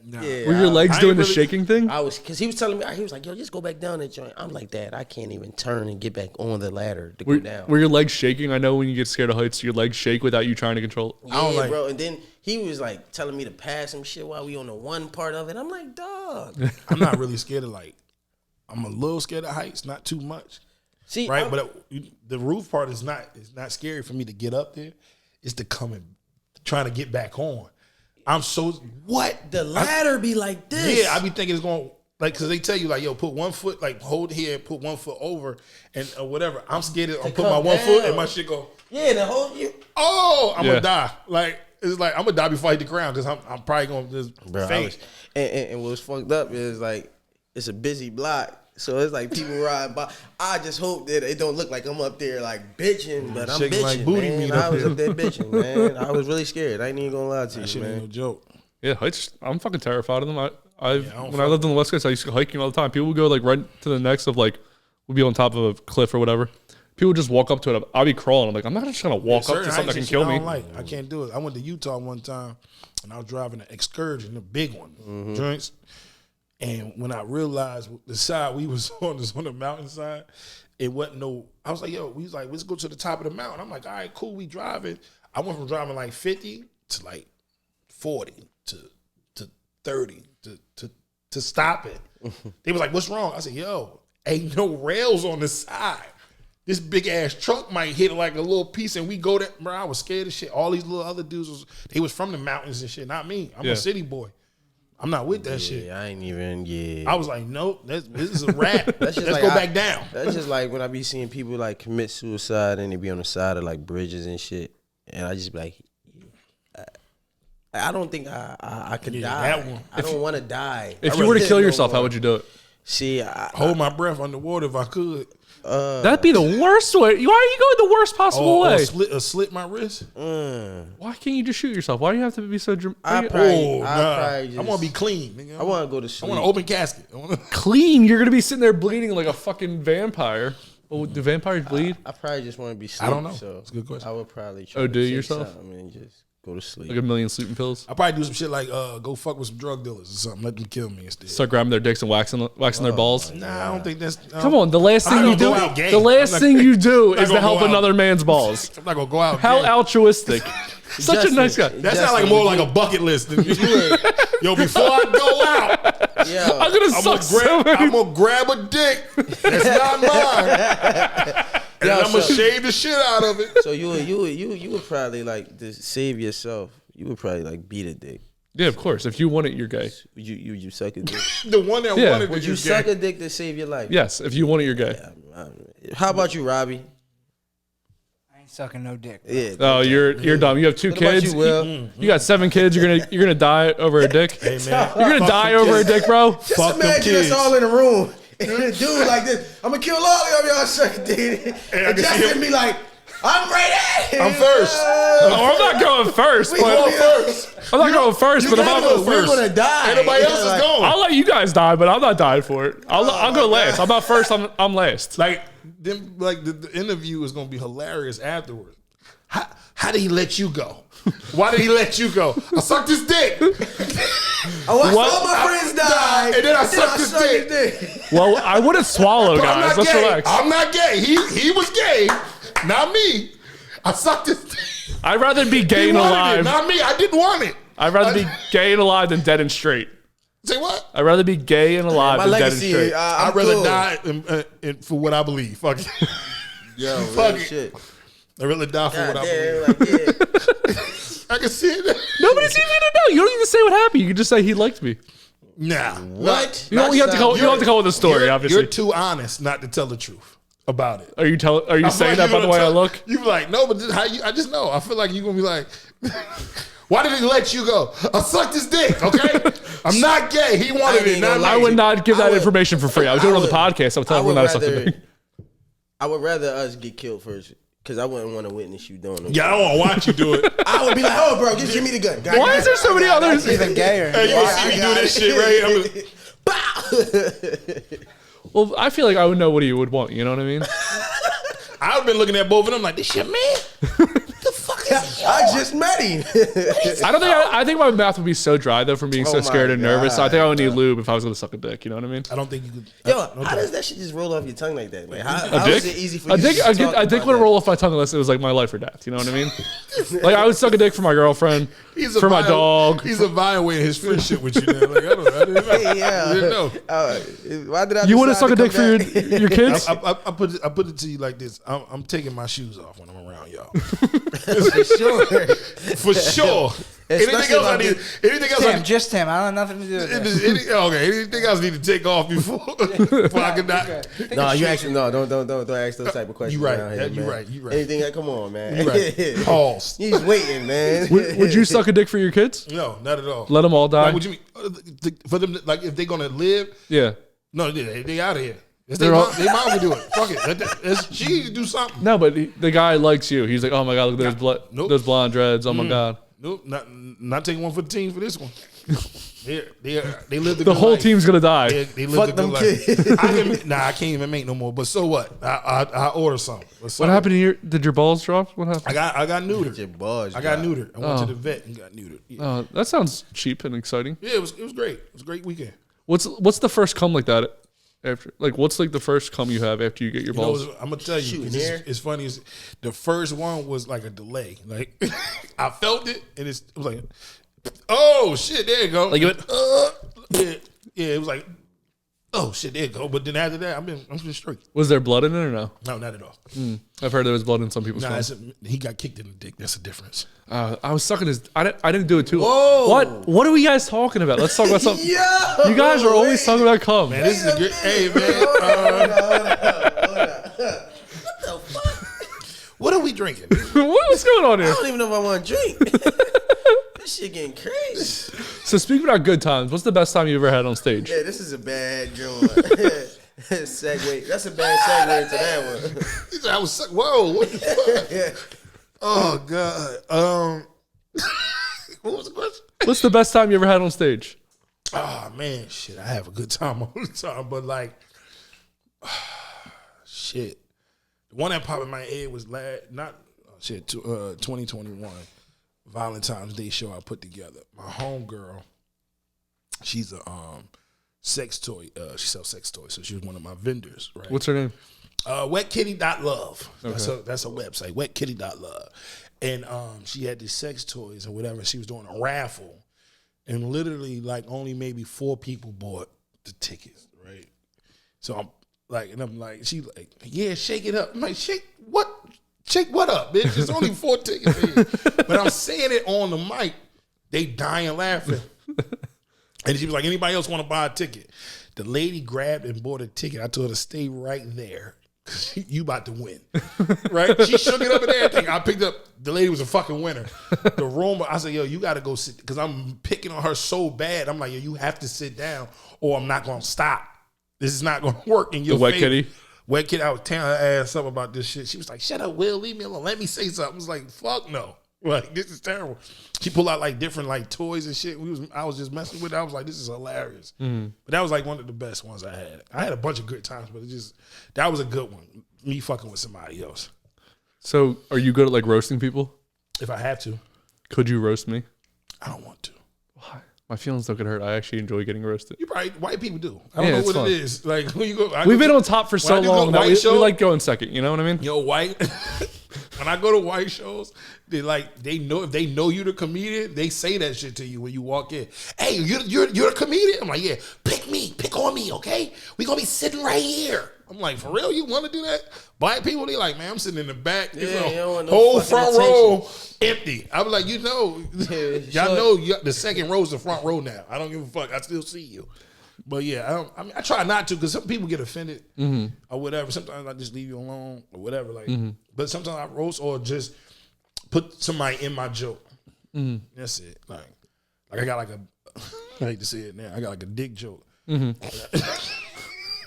yeah, Were your legs doing the shaking thing? I was, because he was telling me, he was like, yo, just go back down that joint. I'm like, Dad, I can't even turn and get back on the ladder to go down. Were your legs shaking? I know when you get scared of heights, your legs shake without you trying to control it. Yeah, bro. And then he was like telling me to pass some shit while we on the one part of it. I'm like, dog. I'm not really scared of like. I'm a little scared of heights, not too much. See, right, but the roof part is not scary for me to get up there. It's the coming, trying to get back on. I'm so what the ladder be like this? Yeah, I be thinking it's going like because they tell you like yo put one foot like hold here, put one foot over and or whatever. I'm scared to put my one foot and my shit go. Yeah, the whole you. Oh, I'm gonna die. Like it's like I'm gonna die before I hit the ground because I'm probably gonna just faint. And what's fucked up is like it's a busy block. So it's like people ride by. I just hope that it don't look like I'm up there like bitching, but I'm bitching, like booty man. meat I up was there. up there bitching, man. I was really scared. I ain't even gonna lie to you, Shit ain't man. no joke. Yeah, heights. I'm fucking terrified of them. When I fuck- lived on the West Coast, I used to go hiking all the time. People would go like right to the next of like, we'd be on top of a cliff or whatever. People would just walk up to it. I'd be crawling. I'm like, I'm not just gonna walk up to something that can kill me. I can't do it. I went to Utah one time and I was driving an Excursion, a big one, joints. And when I realized the side we was on is on the mountainside, it wasn't no. I was like, yo, we was like, let's go to the top of the mountain. I'm like, all right, cool, we driving. I went from driving like 50 to like 40 to 30 to stop it. They was like, what's wrong? I said, yo, ain't no rails on the side. This big ass truck might hit like a little piece and we go there. Bro, I was scared of shit. All these little other dudes they was from the mountains and shit, not me. I'm a city boy. I'm not with that shit. I ain't even. I was like, nope, this is a wrap. Let's like go back down. That's just like when I be seeing people like commit suicide and they be on the side of like bridges and shit, and I just be like, I don't think I could die. That one. I don't want to die. If you were to kill yourself, how would you do it? See, Hold my breath underwater if I could. That'd be the worst way. Why are you going the worst possible way? Slit my wrist. Why can't you just shoot yourself? Why do you have to be so I dramatic? I want to be clean. Nigga. I want to go to I sleep. want an open casket. Clean? You're gonna be sitting there bleeding like a fucking vampire. Oh, do vampires bleed? I probably just want to be sleep. I don't know. So It's a good question. I would probably try Oh, to do take yourself? something and just go to sleep. Like a million sleeping pills? I probably do some shit like go fuck with some drug dealers or something. Let them kill me instead. Start grabbing their dicks and waxing their balls? Nah, I don't think that's. Come on, the last I thing you don't do, go out gay. the last I'm thing not- you do not is to gonna help go out. another man's balls. I'm not gonna go out. How gay. altruistic. Such a nice guy. That sounds like more like a bucket list than yo. Before I go out, Yeah. I'm gonna suck so many. I'm gonna grab a dick that's not mine, and I'm gonna shave the shit out of it. So you would probably like to save yourself. You would probably like beat a dick. Yeah, of course. If you want it, you're gay. You suck a dick. The one that Yeah. wanted Would to you is suck gay. a dick to save your life? Yes, if you want it, you're gay. How about you, Robbie? I ain't sucking no dick. Yeah. Oh, you're dumb. You have 2 What about kids. you, Will? You got 7 kids. You're gonna die over a dick. Hey man, You're gonna die over a dick, bro. Just Fuck them imagine kids. us all in a room and a dude like this. I'm gonna kill all of y'all suck a dick. I And can see Justin him. be like, I'm ready. I'm first. Oh, I'm not going first, We but going first. I'm not going first. But if gotta I'm go We're first. gonna die. Everybody else Like, is going. I'll let you guys die, but I'm not dying for it. I'll go last. I'm not first. I'm last. Like them, like the interview is gonna be hilarious afterwards. How did he let you go? Why did he let you go? I sucked his dick. I watched What? all my friends die, and then I sucked his dick. dick. Well, I wouldn't swallow, But guys. I'm not Let's gay. relax. I'm not gay. He was gay, not me. I sucked his dick. I'd rather be gay He and wanted alive. it, not me. I didn't want it. I'd rather be gay and alive than dead and straight. Say what? I'd rather be gay and alive My than dead and legacy, straight. I'd I'm rather cool. die for what I believe. Fuck it. Yo, Fuck real it. shit. I'd rather die for God what I damn, believe. like, yeah. I can see it. Nobody's even gonna know. You don't even say what happened. You can just say he liked me. Nah. What? You don't. You have to go. You don't have to go with the story. Obviously, You're too honest not to tell the truth about it. Are you saying like that you by the gonna way I tell- look? You be like, no, but this, how you? I just know. I feel like you're gonna be like, why did he let you go? I sucked his dick. Okay, I'm not gay. He wanted it. Not I me. would not give I that would- information for free. I would do it on the I would- podcast. I would tell I everyone would that I sucked a rather- dick. I would rather us get killed first because I wouldn't want to witness you doing it. Yeah, I don't want to watch you do it. I would be like, oh, bro, give me the gun. Why is there so many others? Even gayer. Hey, you gonna see me do this shit, right? Bow. Well, I feel like I would know what he would want. You know what I mean? I've been looking at both of them like, this your man? The fuck is he I on? just met him. I don't think. I think my mouth would be so dry though from being so my scared and nervous. I think I would need God. lube if I was gonna suck a dick. You know what I mean? I don't think you could. Yo, no how doubt. does that shit just roll off your tongue like that, man? How A is dick? it easy for A you dick. to A talk dick about wouldn't that? roll off my tongue unless it was like my life or death. You know what I mean? Like I would suck a dick for my girlfriend, for my dog. He's evaluating his friendship with you now. Like, I didn't know. Hey, I didn't know. Why did I You wouldn't decide suck a to dick for come back? your kids? I put it to you like this. I'm taking my shoes off when I'm around y'all. For sure. For sure. Anything Especially else I if I need? Anything else? Tim, just Tim. I don't have nothing to do with it. Okay. Anything else need to take off before I can not? No, you actually don't ask those type of questions. You right. around here, You man. right. You right. Anything? Come on, man. You right. Pause. He's waiting, man. Would you suck a dick for your kids? No, not at all. Let them all die? Like, what you mean? For them, like if they're gonna live, Yeah. no, they out of here. They're all- They mom can do it. Fuck it. She needs to do something. No, but the guy likes you. He's like, oh my god, look at Nope. those blonde dreads. Oh my god. Nope, not taking one for the team for this one. They live The whole team's gonna die. They live Fuck the good them life. kids. I can't even make no more. But so what? I order some. What happened to your? Did your balls drop? What happened? I got neutered. Your balls I got drop. neutered. I went to the vet and got neutered. Yeah, Oh, that sounds cheap and exciting. it was great. It was a great weekend. What's the first cum like that? After what's like the first cum you have after you get your You know, balls? I'm gonna tell you. Shooting 'Cause air? it's funny. The first one was like a delay. Like I felt it, and it was like, oh shit, there you go. Like you went, yeah. It was like, oh shit, there you go. But then after that, I'm been straight. Was there blood in it or no? No, not at all. I've heard there was blood in some people's Nah, cum. he got kicked in the dick. That's the difference. I was sucking his. I didn't do it too. Whoa. What are we guys talking about? Let's talk about something. Yo, You guys are always talking about cum. Man, this is a good. Hey man, what are we drinking? What's going on I here? don't even know if I want to drink. This shit getting crazy. So speaking about good times, what's the best time you ever had on stage? Yeah, this is a bad joint. Segue. That's a bad segue into that one. He said, I was suck. Whoa, what the fuck? Yeah. Oh god. What was the question? What's the best time you ever had on stage? Oh man, shit, I have a good time all the time, but like, shit, the one that popped in my head was 2021 Valentine's Day show I put together. My homegirl, she's a sex toy. She sells sex toys, so she was one of my vendors. Right. What's her name? Wetkitty.love. Okay. That's a website. Wetkitty.love. And she had these sex toys or whatever. She was doing a raffle. And literally, like, only maybe 4 people bought the tickets, right? So I'm like, she like, yeah, shake it up. I'm like, shake what up, bitch? There's only 4 tickets here. But I'm saying it on the mic. They dying laughing. And she was like, anybody else want to buy a ticket? The lady grabbed and bought a ticket. I told her to stay right there. You about to win. Right? She shook it up and everything. I picked up, the lady was a fucking winner. The room, I said, yo, you got to go sit, because I'm picking on her so bad. I'm like, yo, you have to sit down or I'm not going to stop. This is not going to work in your The Wet favor. Kitty? Wet Kitty, I was telling her ass something about this shit. She was like, shut up, Will, leave me alone. Let me say something. I was like, fuck no. Like, this is terrible. She pulled out like different like toys and shit. I was just messing with it. I was like, this is hilarious. But that was like one of the best ones I had. I had a bunch of good times, but that was a good one. Me fucking with somebody else. So are you good at like roasting people? If I have to. Could you roast me? I don't want to. Why? My feelings don't get hurt. I actually enjoy getting roasted. You probably, white people do. I don't Yeah, know it's what fun. it is. Like, when you go, We've been on top for so when I do go long to that white we show- like going second. You know what I mean? Yo, white. When I go to white shows, they know if they know you the comedian, they say that shit to you when you walk in. Hey, you're a comedian? I'm like, yeah, pick on me, okay? We gonna be sitting right here. I'm like, for real, you want to do that? Black people, they like, man, I'm sitting in the back. Yeah, It's you don't want no whole fucking front row empty. I'm like, y'all sure. know the second row's the front row now. I don't give a fuck. I still see you. But yeah, I try not to, because some people get offended or whatever. Sometimes I just leave you alone or whatever. Like, but sometimes I roast or just put somebody in my joke. That's it. Like I got like a, I hate to say it now. I got like a dick joke.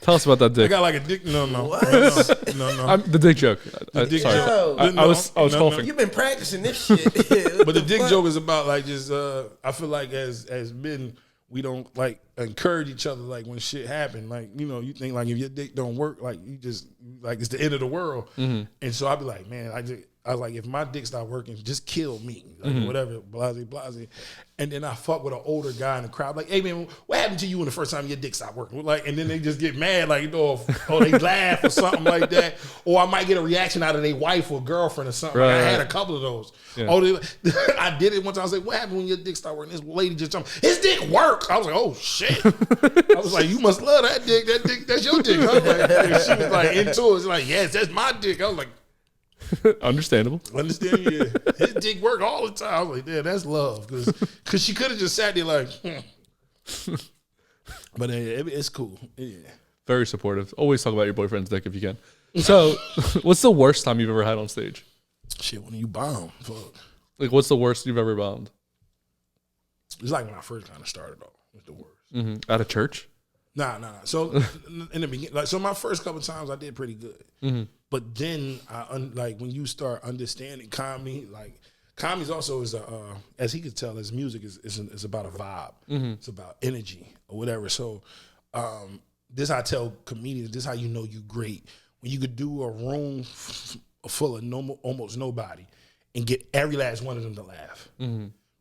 Tell us about that I dick. got like a dick. No. The dick joke. The dick sorry. joke. I was coughing. You've been practicing this shit. But the dick joke is about like just I feel like as men we don't like encourage each other. Like when shit happen, like you know, you think like if your dick don't work, like you just like it's the end of the world. And so I'd be like, man, I was like, if my dick stop working, just kill me, like whatever, blase. And then I fuck with an older guy in the crowd, like, hey man, what happened to you when the first time your dick stopped working? Like, and then they just get mad, like, you know, or they laugh or something like that, or I might get a reaction out of their wife or girlfriend or something. Right. Like, I had a couple of those. Yeah. I did it one time. I was like, what happened when your dick stopped working? This lady just jumped. His dick work. I was like, oh shit. I was like, you must love that dick. That dick, that's your dick. Huh? Like, she was like into it. She's like, yes, that's my dick. I was like, Understandable. yeah. His dick work all the time. I was like, yeah, that's love. Because she could have just sat there like, But it's cool. Yeah. Very supportive. Always talk about your boyfriend's dick if you can. So, what's the worst time you've ever had on stage? Shit, when you bomb. Fuck. Like, what's the worst you've ever bombed? It's like when I first kind of started off. It's the worst. At a church? Nah. So in the beginning, like, so my first couple of times I did pretty good. But then like when you start understanding comedy, like comedy also is as he could tell, his music is about a vibe. It's about energy or whatever. So this I tell comedians, this how you know you great. When you could do a room full of almost nobody and get every last one of them to laugh.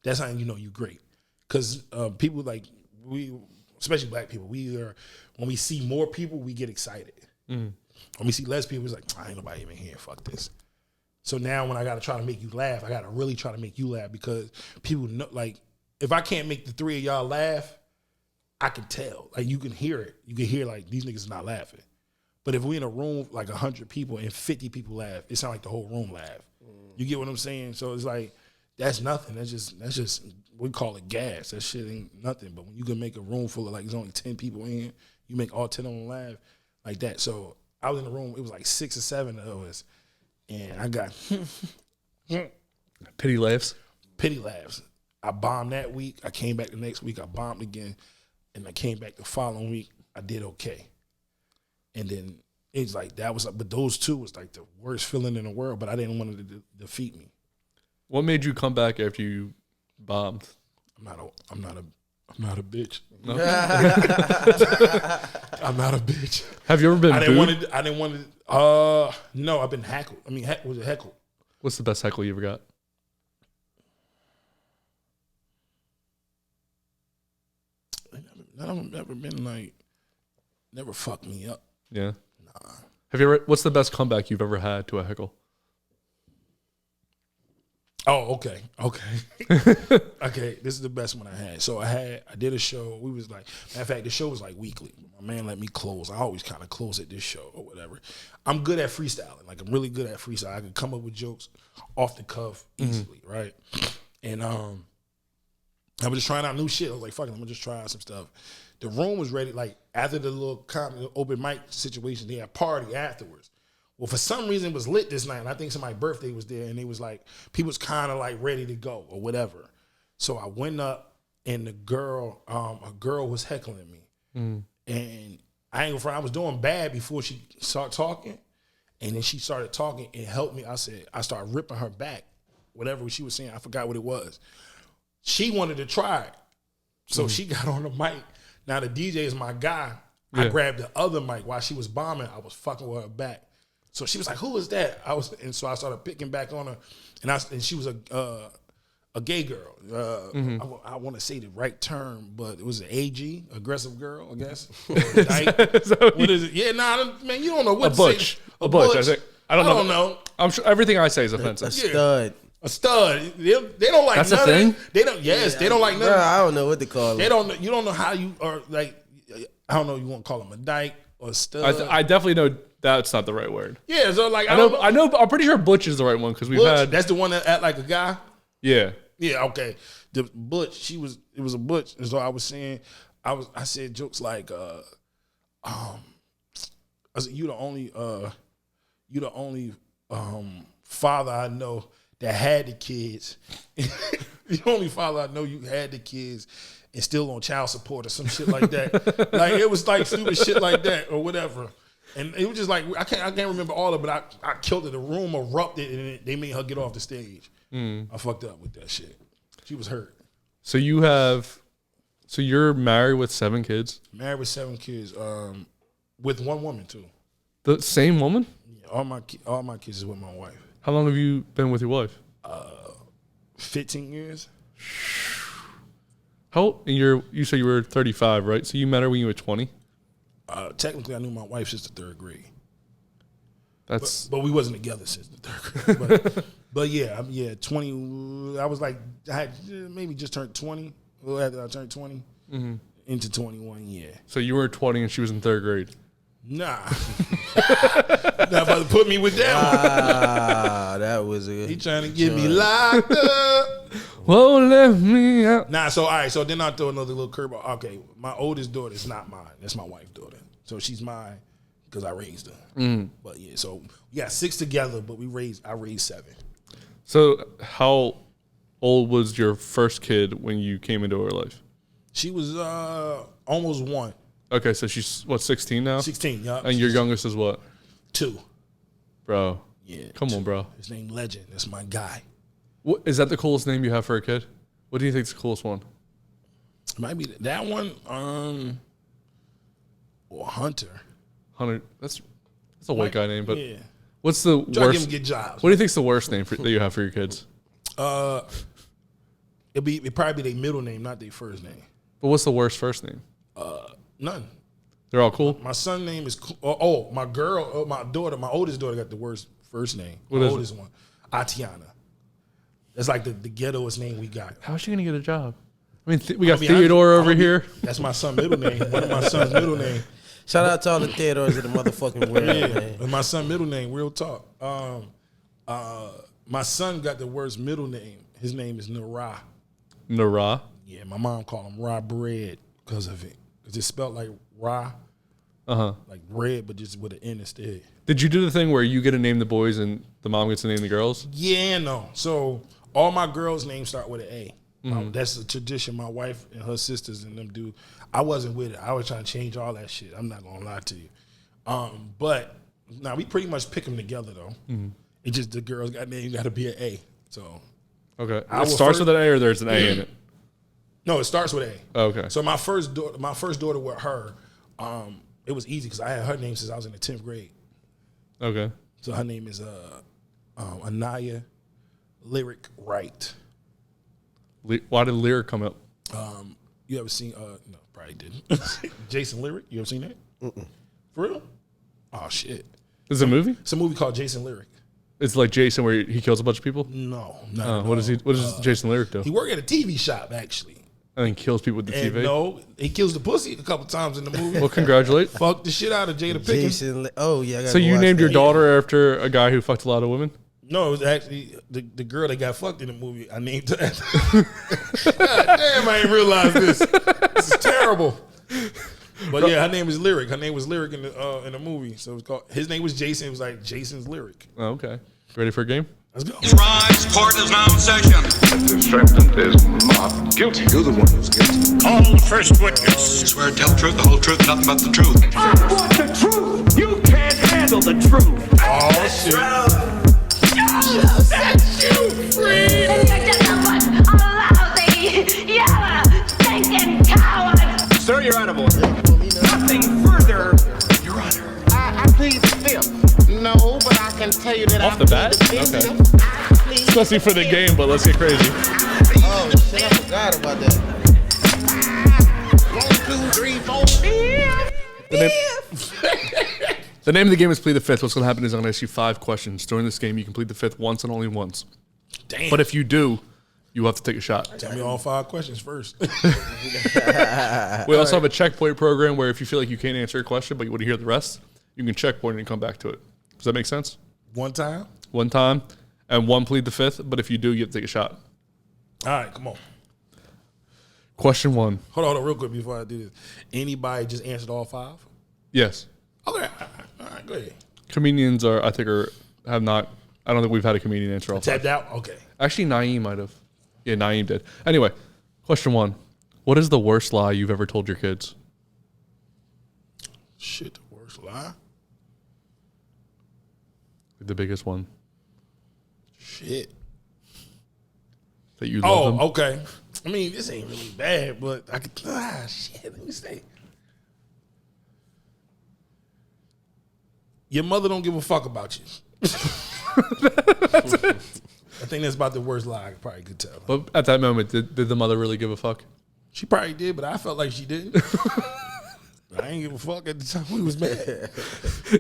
That's how you know you great. Because people like especially black people, when we see more people, we get excited. When we see less people, it's like, I ain't nobody even here, fuck this. So now when I gotta try to make you laugh, I gotta really try to make you laugh because people know, like, if I can't make the three of y'all laugh, I can tell. Like, you can hear it. You can hear, like, these niggas not laughing. But if we in a room, like 100 people and 50 people laugh, it sounds like the whole room laugh. You get what I'm saying? So it's like, that's nothing. That's just we call it gas. That shit ain't nothing. But when you can make a room full of, like, there's only 10 people in, you make all 10 of them laugh like that. So I was in the room, it was like 6 or 7 of us, and I got Pity laughs. Pity laughs. I bombed that week. I came back the next week. I bombed again, and I came back the following week. I did okay. And then it's like that was, but those two was like the worst feeling in the world. But I didn't want it to defeat me. What made you come back after you bombed? I'm not a bitch. No? I'm not a bitch. Have you ever been booed? I didn't want to. No, I've been heckled. I mean, was it heckled? What's the best heckle you ever got? Never been like, never fucked me up. Yeah. Nah. Have you ever? What's the best comeback you've ever had to a heckle? Oh, okay. Okay, this is the best one I had. So I did a show. We was like, matter of fact, the show was like weekly. My man let me close. I always kind of close at this show or whatever. I'm good at freestyling. Like, I'm really good at freestyle. I can come up with jokes off the cuff easily, right? And I was just trying out new shit. I was like, fuck it, I'm gonna just try out some stuff. The room was ready. Like, after the little comedy open mic situation, they had a party afterwards. Well, for some reason, it was lit this night, and I think somebody's birthday was there, and it was like, people was kind of like ready to go or whatever. So I went up, and a girl was heckling me. And I ain't gonna front, I was doing bad before she started talking, and then she started talking and helped me. I started ripping her back, whatever she was saying. I forgot what it was. She wanted to try it. So she got on the mic. Now the DJ is my guy. I grabbed the other mic while she was bombing. I was fucking with her back. So she was like, "Who is that?" And so I started picking back on her, and she was a gay girl. I want to say the right term, but it was an AG, aggressive girl, I guess. What is it? Yeah, man, you don't know what a butch. To say. A butch. I think. I don't know. I'm sure everything I say is offensive. A stud. A stud. They don't like. That's none a thing. Of they don't. Yes, they don't like none. Bro, I don't know what to call They it. don't. You don't know how you are like. I don't know. You want to call them a dyke or a stud. I definitely know that's not the right word. Yeah. So like I know. I'm pretty sure butch is the right one because we've Butch, had. that's the one that act like a guy. Yeah. Yeah, okay. The butch, it was a butch. And so I was saying, I said jokes like, I said, you the only father I know that had the kids. The only father I know you had the kids and still on child support or some shit like that. Like, it was like stupid shit like that or whatever. And it was just like, I can't remember all of it, but I killed it. The room erupted and they made her get off the stage. I fucked up with that shit. She was hurt. So you have So you're married with 7 kids? Married with 7 kids, with one woman too. The same woman? Yeah, all my kids is with my wife. How long have you been with your wife? 15 years. How you said you were 35, right? So you met her when you were 20? Technically, I knew my wife since the 3rd grade. That's But we wasn't together since the 3rd grade. But yeah, 20. I was like, I had maybe just turned 20. A little after I turned 20, into 21. Yeah. so you were 20 and she was in 3rd grade. Nah. Not about to put me with that one. Ah, that was a. He trying to get me locked up. Whoa, let me out. Nah, so all right, so then I throw another little curveball. Okay, my oldest daughter is not mine. That's my wife's daughter. So she's mine because I raised her. But yeah, so we got 6 together, but I raised 7. So how old was your first kid when you came into her life? She was almost 1. Okay, so she's, what, 16 now? 16, yeah. And your youngest is what? 2. Bro. Yeah. Come on, bro. His name Legend. That's my guy. What, is that the coolest name you have for a kid? What do you think is the coolest one? Might be that one. Or Hunter. Hunter. That's a white guy name, but Yeah. what's the Try to get worst? him get jobs. What do you think's the worst name that you have for your kids? It'd probably be their middle name, not their first name. But what's the worst first name? None. They're all cool. My son name is my girl, my daughter, my oldest daughter got the worst first name. What My is it? oldest one, Atiana. That's like the ghettoest name we got. How is she gonna get a job? I mean, we got I mean, Theodore over I'm gonna be- here. That's my son's middle name. One of my son's middle name. Shout out to all the Theodores of the motherfucking world, Yeah, man. and my son's middle name. Real talk. My son got the worst middle name. His name is Maura. Nara. Yeah, my mom called him raw bread because of it. Because it's spelled like raw, like bread, but just with an N instead. Did you do the thing where you get to name the boys and the mom gets to name the girls? Yeah, no. So all my girls' names start with an A. That's a tradition my wife and her sisters and them do. I wasn't with it. I was trying to change all that shit. I'm not gonna lie to you. But now we pretty much pick them together though. It just the girls got names got to be an A. So Okay. I It will starts first- with an A or there's an A in it? no, it starts with A. Okay. So my first daughter with her, it was easy because I had her name since I was in the 10th grade. Okay. So her name is Anaya Lyric Wright. Why did Lyric come up? You ever seen? No, probably didn't. Jason Lyric. You ever seen that? For real? Oh shit! Is it a movie? It's a movie called Jason Lyric. It's like Jason where he kills a bunch of people? No, no. What does Jason Lyric do? He worked at a TV shop actually, And then kills people with the and TV? no, he kills the pussy a couple times in the movie. Well, congratulate. Fuck the shit out of Jada Pinkett. Jason, oh yeah. I gotta So you watch named your that. daughter after a guy who fucked a lot of women? No, it was actually the girl that got fucked in the movie. I named her. God damn, I ain't realized this. This is terrible. But yeah, her name is Lyric. Her name was Lyric in the movie. So it was called. His name was Jason. It was like Jason's Lyric. Oh, okay. Ready for a game? Let's go. Rise, court is now in session. The defendant is not guilty. You're the one who's guilty. Call the first witness. Swear to tell the truth, the whole truth, nothing but the truth. I want the truth. You can't handle the truth. Oh shit. Set you free. And you're just a bunch of lousy, yellow, stinking cowards. Sir, you're out of order. Nothing further, Your Honor. I plead the fifth. No, but I can tell you that Off I the bat? plead the Okay. fifth. I plead Especially for the game, but let's get crazy. Oh shit, I forgot about that. 1, 2, 3, 4. The name of the game is Plead the Fifth. What's going to happen is I'm going to ask you 5 questions. During this game, you can plead the fifth once and only once. Damn. But if you do, you have to take a shot. Tell me all 5 questions first. We also have a checkpoint program where if you feel like you can't answer a question, but you want to hear the rest, you can checkpoint and come back to it. Does that make sense? One time. One time, and one plead the fifth. But if you do, you have to take a shot. All right, come on. Question 1. Hold on, real quick before I do this. Anybody just answered all 5? Yes. Okay. All right, go ahead. Comedians have not. I don't think we've had a comedian answer all 5. Tapped out? Okay. Actually, Naeem might have. Yeah, Naeem did. Anyway, question 1. What is the worst lie you've ever told your kids? Shit, the worst lie? The biggest one Shit. that you love them? Okay. I mean, this ain't really bad, but I could. Shit. Let me say. Your mother don't give a fuck about you. That's it. I think that's about the worst lie I probably could tell. But at that moment, did the mother really give a fuck? She probably did, but I felt like she didn't. I ain't give a fuck at the time we was mad.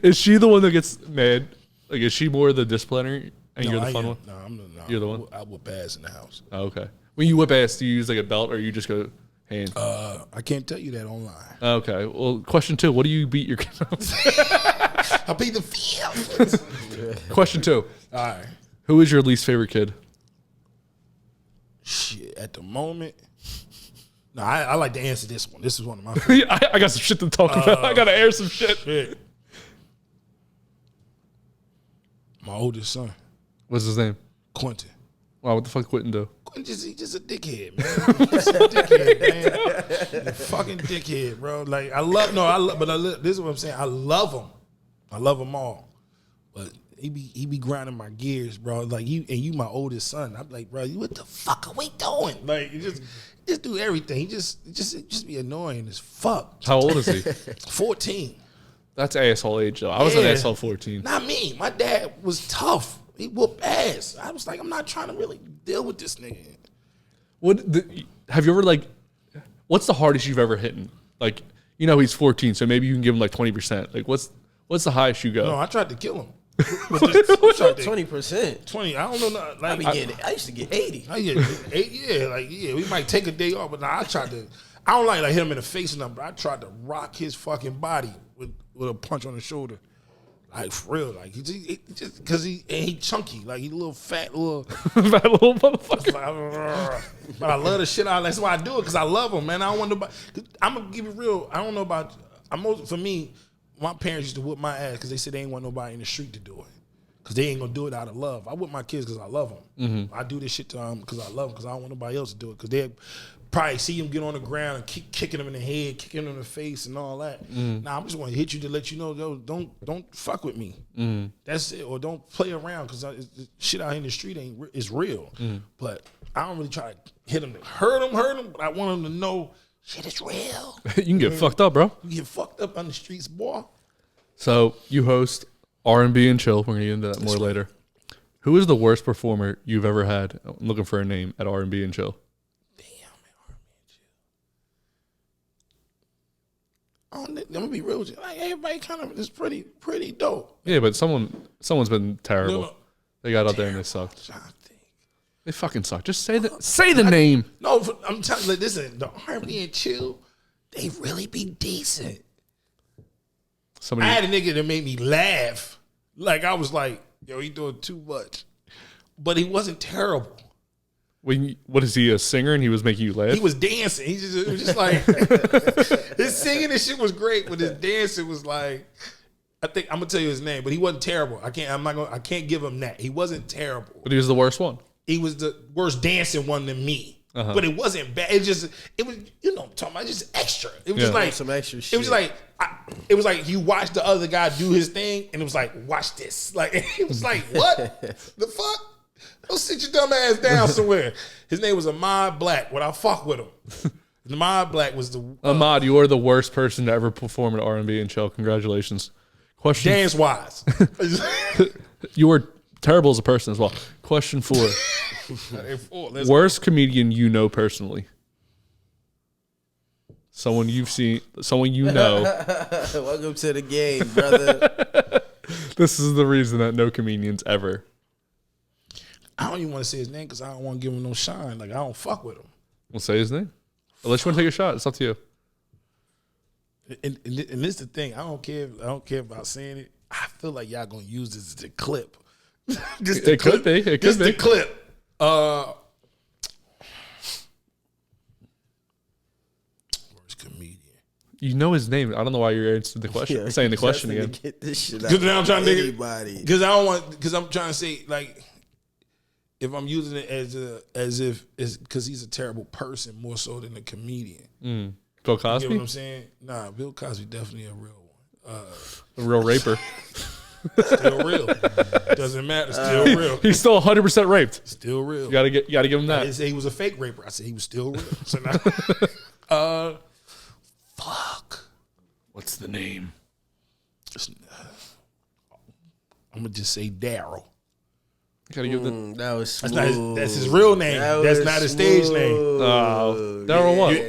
Is she the one that gets mad? Like, is she more the discipliner and you're the fun one? No, I'm not. You're the one? I whip ass in the house. Oh, okay. When you whip ass, do you use like a belt or you just go hand? I can't tell you that online. Okay. Well, question 2. What do you beat your kid up? I plead the fifth. Question 2. All right. Who is your least favorite kid? Shit, at the moment. No, I like to answer this one. This is one of my favorites. I got some shit to talk about. I got to air some shit. My oldest son. What's his name? Quentin. Wow, what the fuck Quentin do? He's just a dickhead, man. Just a dickhead, man. A fucking dickhead, bro. Like, this is what I'm saying. I love him. I love them all. But he be grinding my gears, bro. Like, you my oldest son. I'm like, bro, what the fuck are we doing? Like, you just do everything. He just be annoying as fuck. How old is he? 14. That's asshole age, though. I was an asshole 14. Not me. My dad was tough. He whooped ass. I was like, I'm not trying to really deal with this nigga. Have you ever, like, what's the hardest you've ever hit? Like, you know, he's 14, so maybe you can give him like 20%. Like, what's the highest you go? No, I tried to kill him. 20%. 20. I don't know. Like, I used to get 80. I get 8. Yeah. We might take a day off, but I don't like hit him in the face or nothing. But I tried to rock his fucking body with a punch on the shoulder. Like, for real. Like, he just because he chunky. Like, he a little fat little motherfucker. But I love the shit out. That's why I do it, because I love him, man. I don't want nobody. I'm gonna give it real. I don't know about. For me, my parents used to whip my ass because they said they ain't want nobody in the street to do it, because they ain't gonna do it out of love. I whip my kids because I love them. Mm-hmm. I do this shit to them because I love them, because I don't want nobody else to do it, because they probably see him get on the ground and keep kicking him in the head, kicking him in the face, and all that. Now I'm just going to hit you to let you know, yo, don't fuck with me. That's it. Or don't play around, because shit out here in the street is real. But I don't really try to hit him to hurt him. But I want him to know shit is real. You can get fucked up, bro. You get fucked up on the streets, boy. So you host R&B and Chill. We're going to get into that more later. Who is the worst performer you've ever had? I'm looking for a name at R&B and Chill. I'm gonna be real with you. Like, everybody kind of is pretty dope. Yeah, but someone's been terrible. No. They got up there and they sucked. They fucking suck. Just say the name. No, I'm telling you, listen, the R&B and Chill, they really be decent. I had a nigga that made me laugh. Like, I was like, yo, he doing too much. But he wasn't terrible. What is he, a singer, and he was making you laugh? He was dancing. It was just like his singing and shit was great, but his dancing was like, I think I'm gonna tell you his name, but he wasn't terrible. I can't give him that. He wasn't terrible. But he was the worst one. He was the worst dancing one than me. Uh-huh. But it wasn't bad. It was, you know what I'm talking about, just extra. It was just like some extra shit. It was like you watched the other guy do his thing, and it was like, watch this. Like, it was like, what the fuck? Go sit your dumb ass down somewhere. His name was Ahmad Black. When I fuck with him, Ahmad Black was the Ahmad. You are the worst person to ever perform at R&B and Chill. Congratulations. Question dance wise. You were terrible as a person as well. Question 4. Worst comedian you know personally. Someone you've seen. Someone you know. Welcome to the game, brother. This is the reason that no comedians ever. I don't even want to say his name because I don't want to give him no shine. Like, I don't fuck with him. We'll say his name. Unless you want to take a shot, it's up to you. And this is the thing. I don't care about saying it. I feel like y'all gonna use this as a clip. It could be. The clip. Worst comedian. You know his name. I don't know why you're answering the question. Saying the question again. Get this shit out. Because now I'm trying to anybody. Because I don't want. Because I'm trying to say, like, if I'm using it as if it's because he's a terrible person more so than a comedian. Bill Cosby? You know what I'm saying? Nah, Bill Cosby definitely a real one. A real raper. Still real. Doesn't matter. Still real. He's still 100% raped. Still real. You gotta give him I that. didn't say he was a fake raper. I said he was still real. So now, fuck. What's the name? I'm gonna just say Daryl. You gotta give the. That was smooth. That's his real name. That's not his stage name. Daryl what? Yeah,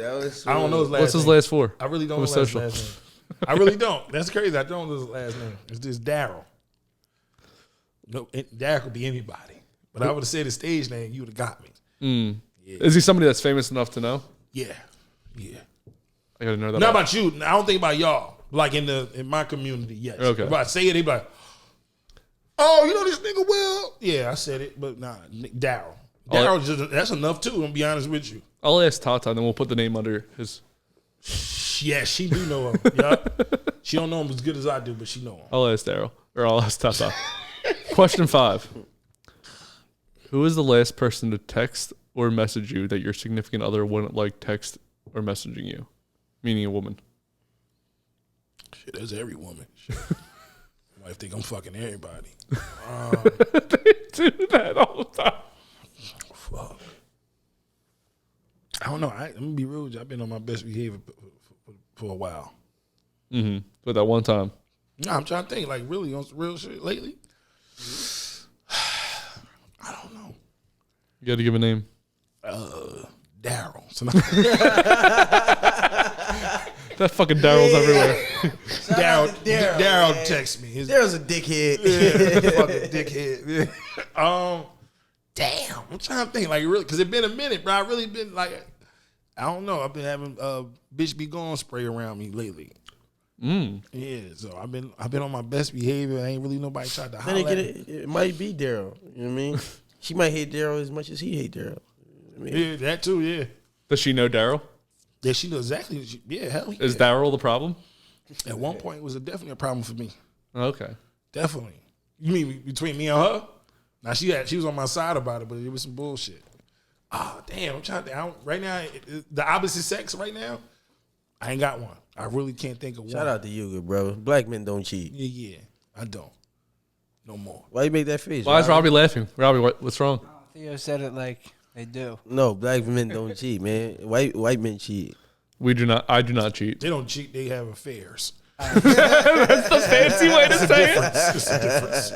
that was smooth. I don't know his last name. What's his last four? I really don't know What's his social? last name. I really don't. That's crazy. I don't know his last name. It's just Daryl. No, Daryl could be anybody. But I would have said his stage name, you would have got me. Yeah. Is he somebody that's famous enough to know? Yeah. Yeah. I gotta know that. Not about you. I don't think about y'all. Like in my community, yes. Okay. If I say it, they be like, oh, you know this nigga Will? Yeah, I said it, but nah, Daryl. Daryl, that's enough too, I'm gonna be honest with you. I'll ask Tata, and then we'll put the name under his. Yeah, she do know him. Yup. She don't know him as good as I do, but she know him. I'll ask Daryl, or I'll ask Tata. Question 5. Who is the last person to text or message you that your significant other wouldn't like text or messaging you? Meaning a woman. Shit, that's every woman. My wife think I'm fucking everybody. They do that all the time. Fuck. I don't know. I'm gonna be rude. I've been on my best behavior for a while. But that one time. No, I'm trying to think. Like really on some real shit lately. I don't know. You got to give a name. Daryl. So that fucking Daryl's everywhere. Daryl texts me. Daryl's a dickhead. Yeah, fucking dickhead. Damn. I'm trying to think. Like really, because it's been a minute, bro. I really been like, I don't know. I've been having bitch be gone spray around me lately. Yeah, so I've been on my best behavior. Ain't really nobody tried to holler at me. It might be Daryl. You know what I mean? She might hate Daryl as much as he hate Daryl. I mean, Yeah, that too. Yeah. Does she know Daryl? Yeah, she knows exactly. Yeah, hell yeah. Is Daryl the problem? At one point, it was definitely a problem for me. Okay. Definitely. You mean between me and her? Now she was on my side about it, but it was some bullshit. Oh damn! I'm trying to. Right now, the opposite sex. Right now, I ain't got one. I really can't think of one. shout out to you, good brother. Black men don't cheat. Yeah, I don't. No more. Why you make that face? Why is Robbie laughing? Robbie, what's wrong? Theo said it like they do. No, black men don't cheat, man. White men cheat. We do not. I do not cheat. They don't cheat. They have affairs. That's the fancy way to say it. It's a difference.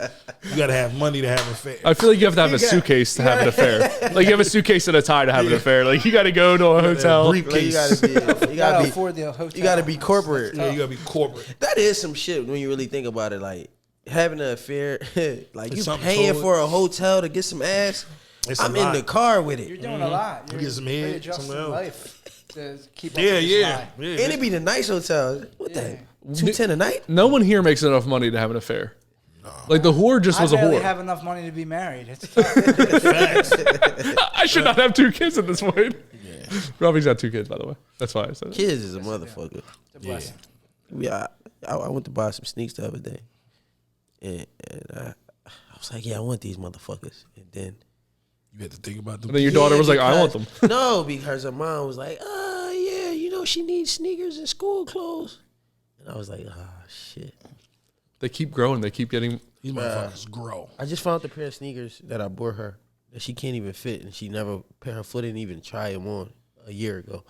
You gotta have money to have affairs. I feel like you have to have a suitcase to have an affair. Like you have a suitcase and a tie to have an affair. Like you got to go to a hotel. Like, you gotta be afford the hotel. You gotta be corporate. Yeah, you gotta be corporate. That is some shit when you really think about it. Like having an affair, like It's you something paying totally- for a hotel to get some ass. It's a I'm in lot. the car with it. You're doing a lot. You're get some head, readjusting somewhere else. life to keep up Yeah, with this yeah, lie. yeah. And it be the nice hotels. What the $210 a night? No one here makes enough money to have an affair. Like the whore just was I a barely whore. have enough money to be married. It's tough. I should not have 2 kids at this point. Yeah. Robbie's got 2 kids, by the way. That's why I said it. Kids is a motherfucker. It's a blessing. Yeah, I went to buy some sneaks the other day, and I was like, yeah, I want these motherfuckers. And then You had to think about them. And then your daughter was like, I want them. No, because her mom was like, yeah, you know, she needs sneakers and school clothes. And I was like, shit. They keep growing. They keep getting. These motherfuckers grow. I just found the pair of sneakers that I bought her that she can't even fit, and she never put her foot in even try them on a year ago.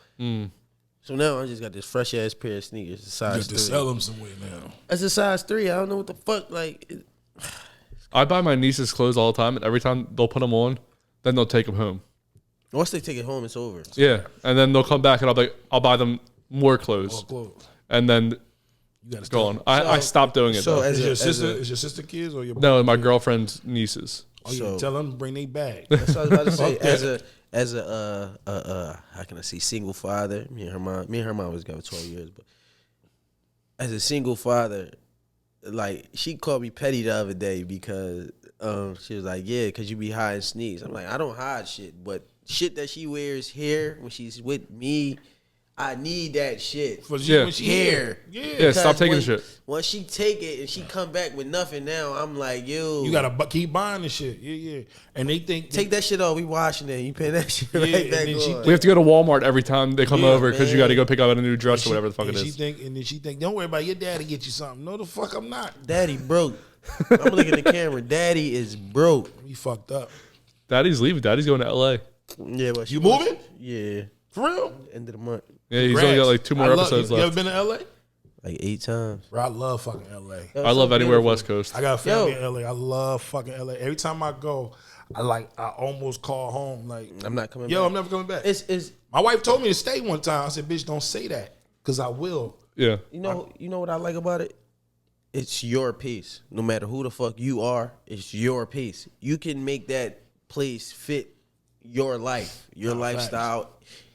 So now I just got this fresh ass pair of sneakers, a You size have to 3. sell them somewhere now. That's a size 3. I don't know what the fuck. Like, I buy my nieces clothes all the time, and every time they'll put them on, then they'll take them home. once they take it home, it's over. Yeah, and then they'll come back, and I'll buy them more clothes, and then You gotta go stop. on. I stopped doing it. so though. as Is your sister kids or your No, my girlfriend's nieces. Oh, yeah, so- tell them to bring their bag. That's what I was about to say. Fuck As a how can I say, single father? Me and her mom was together 12 years, but as a single father, like she called me petty the other day because she was like, yeah, because you be hiding sneaks. I'm like, I don't hide shit, but shit that she wears here when she's with me, I need that shit. For when she here. Yeah, stop taking the shit. Once she take it and she come back with nothing now, I'm like, yo. You got to keep buying the shit. Yeah. And they think. Take that shit off. We washing it. You pay that shit right back on. We have to go to Walmart every time they come over because you got to go pick up a new dress or whatever the fuck it is. And then she think, don't worry about it. Your daddy get you something. No, the fuck I'm not. Daddy broke. I'm looking at the camera. Daddy is broke. We fucked up. Daddy's leaving. Daddy's going to LA. Yeah, but you moving? Yeah. For real? End of the month. Yeah, he's only got like 2 more episodes left. You ever been to LA? Like 8 times. Bro, I love fucking LA. I love anywhere West Coast. I got a family in LA. I love fucking LA. Every time I go, I almost call home. Like, I'm not coming back. I'm never coming back. It's my wife told me to stay one time. I said, bitch, don't say that. Because I will. Yeah. You know what I like about it? It's your piece. No matter who the fuck you are, it's your piece. You can make that place fit your life, your lifestyle.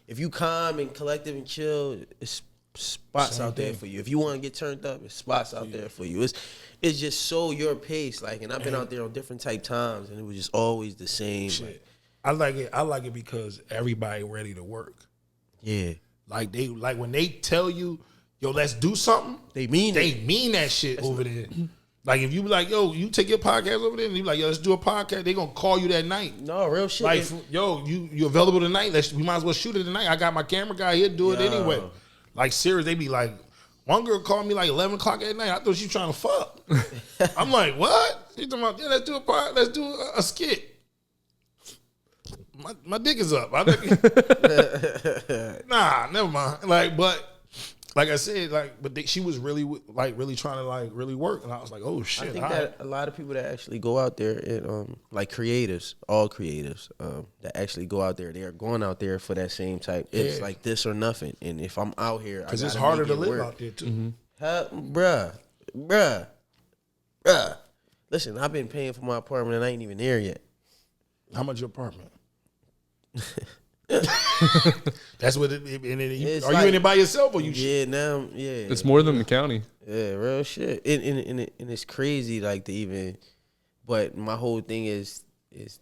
If you calm and collective and chill, it's spots out there for you. If you want to get turned up, it's spots out there for you. It's just so your pace. Like, and I've been out there on different type times, and it was just always the same. Shit. I like it because everybody ready to work. Yeah. Like when they tell you, yo, let's do something, they mean that shit over there. Like if you be like, yo, you take your podcast over there, and you be like, yo, let's do a podcast, they gonna call you that night. No, real shit. Like, yo, you available tonight? We might as well shoot it tonight. I got my camera guy here, do it anyway. Like serious, they be like, one girl called me like 11 o'clock at night. I thought she was trying to fuck. I'm like, what? She talking about, yeah, let's do a part, let's do a skit. My dick is up. Nah, never mind. Like I said, she was really trying to really work, and I was like, oh shit. I think that a lot of people that actually go out there and like creatives, all creatives, that actually go out there, they are going out there for that same type. It's like this or nothing, and if I'm out here, because it's harder to live out there too. Bruh. Listen, I've been paying for my apartment and I ain't even there yet. How much your apartment? That's what it. Are you in it by yourself or you? Yeah, now It's more than the county. Yeah, real shit. And it's crazy, like to even. But my whole thing is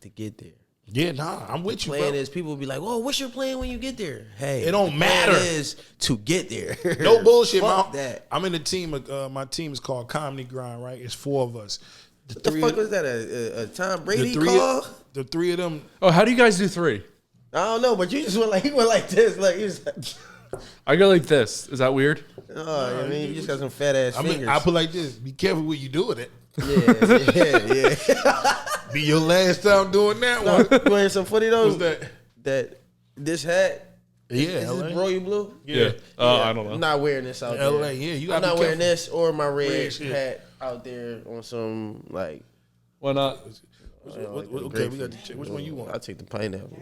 to get there. Yeah, nah, I'm with you. The plan is people be like, "Oh, what's your plan when you get there?" Hey, it don't matter. Plan is to get there. No bullshit. Fuck that. I'm in the team. My team is called Comedy Grind. Right, it's 4 of us. What the fuck was that? A Tom Brady call? The 3 of them. Oh, how do you guys do 3? I don't know, but you just went like this, like he was. I go like this. Is that weird? Oh, I mean, you just got some fat ass fingers. I put like this. Be careful what you do with it. Yeah. Be your last time doing that one. You wearing some footy though? What's that? This hat. Yeah, Is this royal blue? Yeah. I don't know. I'm not wearing this out there. LA, yeah. You I'm gotta not be wearing careful. this or my red hat out there on some like. Why not? Okay, we got to check. Which one you want? I'll take the pineapple.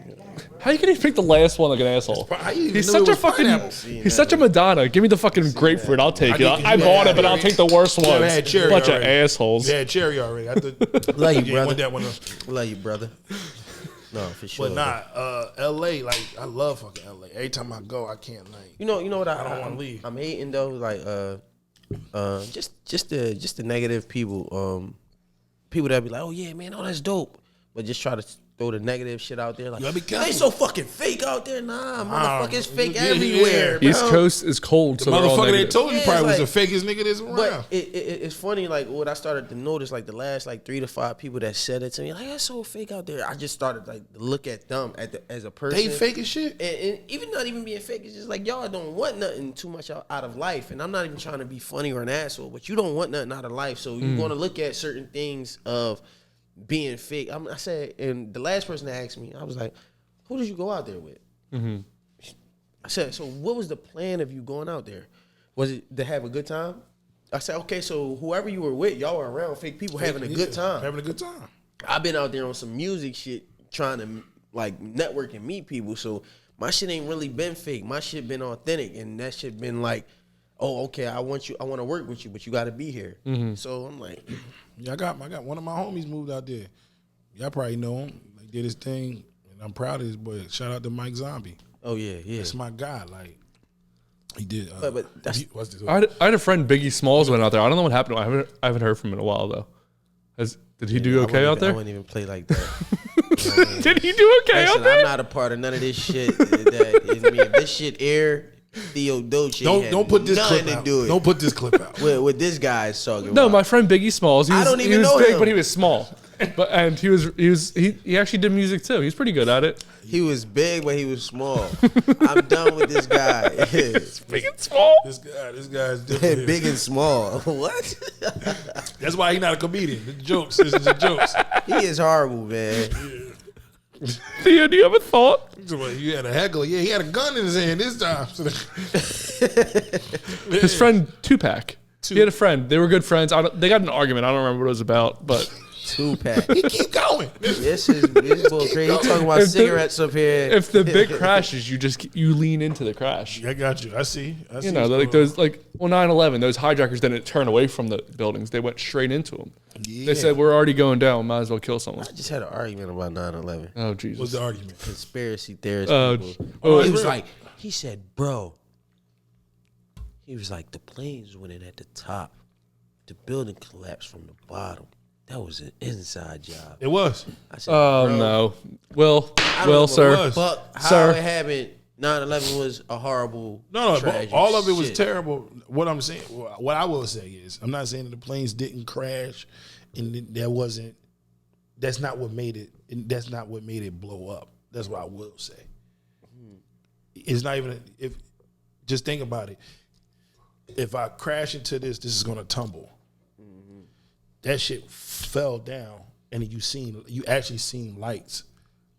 How you gonna pick the last one like an asshole? He's such a fucking. He's such a Madonna. Give me the fucking grapefruit. I'll take it. I bought it, but I'll take the worst one. Bunch of assholes. Yeah, cherry already. Love you, brother. Want that one. Love you, brother. No, for sure. But LA, like I love fucking LA. Every time I go, I can't like. You know what? I don't want to leave. I'm hating though, like just the negative people. People that be like, oh yeah, man, oh that's dope, but just try to throw the negative shit out there. Like, they so fucking fake out there. Nah, motherfucker, it's fake everywhere. Bro. East Coast is cold, so motherfucker they told you probably was like, the fakest nigga that's around. But it's funny, like what I started to notice, like the last like 3 to 5 people that said it to me, like that's so fake out there. I just started like to look at them as a person. They fake as shit, and even not even being fake. It's just like y'all don't want nothing too much out of life. And I'm not even trying to be funny or an asshole, but you don't want nothing out of life, so you're going to look at certain things of being fake. I said, and the last person that asked me, I was like, who did you go out there with? Mm-hmm. I said, so what was the plan of you going out there? Was it to have a good time? I said, okay, so whoever you were with, y'all were around fake people having a good time. Having a good time. I've been out there on some music shit trying to like network and meet people. So my shit ain't really been fake. My shit been authentic, and that shit been like, oh, okay, I want to work with you, but you got to be here. Mm-hmm. So I'm like, yeah, I got one of my homies moved out there. Y'all probably know him. He did his thing, and I'm proud of his boy. Shout out to Mike Zombie. Oh yeah. That's my guy. Like he did. But that's, what's this? I had a friend, Biggie Smalls, went out there. I don't know what happened. I haven't heard from him in a while though. Did he do okay out there? I wouldn't even play like that. Did he do okay out there? I'm not a part of none of this shit. If this shit air, Theodosia. Don't put this nothing clip to out. do it. Don't put this clip out. What this guy is talking No, about. my friend Biggie Smalls. He was, I don't even he was know big, him. but he was small. And he actually did music too. He's pretty good at it. He was big, but he was small. I'm done with this guy. Big and small. This guy's different. Big and small. What? That's why he's not a comedian. The jokes. This is the jokes. He is horrible, man. Theo, do you have a thought? You had a heckler. Yeah, he had a gun in his hand this time. His friend Tupac. He had a friend. They were good friends. They got in an argument. I don't remember what it was about, but Tupac. He keep going. This is bull crazy. He talking about cigarettes up here. if the big crashes, you lean into the crash. I got you. I see. You know, like those 9/11, those hijackers didn't turn away from the buildings. They went straight into them. Yeah. They said, we're already going down. Might as well kill someone. I just had an argument about 9/11. Oh, Jesus. What's the argument? Conspiracy theorists. He was like, he said, bro. He was like, the planes went in at the top. The building collapsed from the bottom. That was an inside job. It was. I said, no. Well, sir. But how Sir. it happened, 9/11 was a horrible No, tragic but all of it was shit. terrible. What I'm saying, what I will say is, I'm not saying that the planes didn't crash, and that's not what made it. And that's not what made it blow up. That's what I will say. It's not even just think about it. If I crash into this is gonna tumble. That shit fell down, and you actually seen lights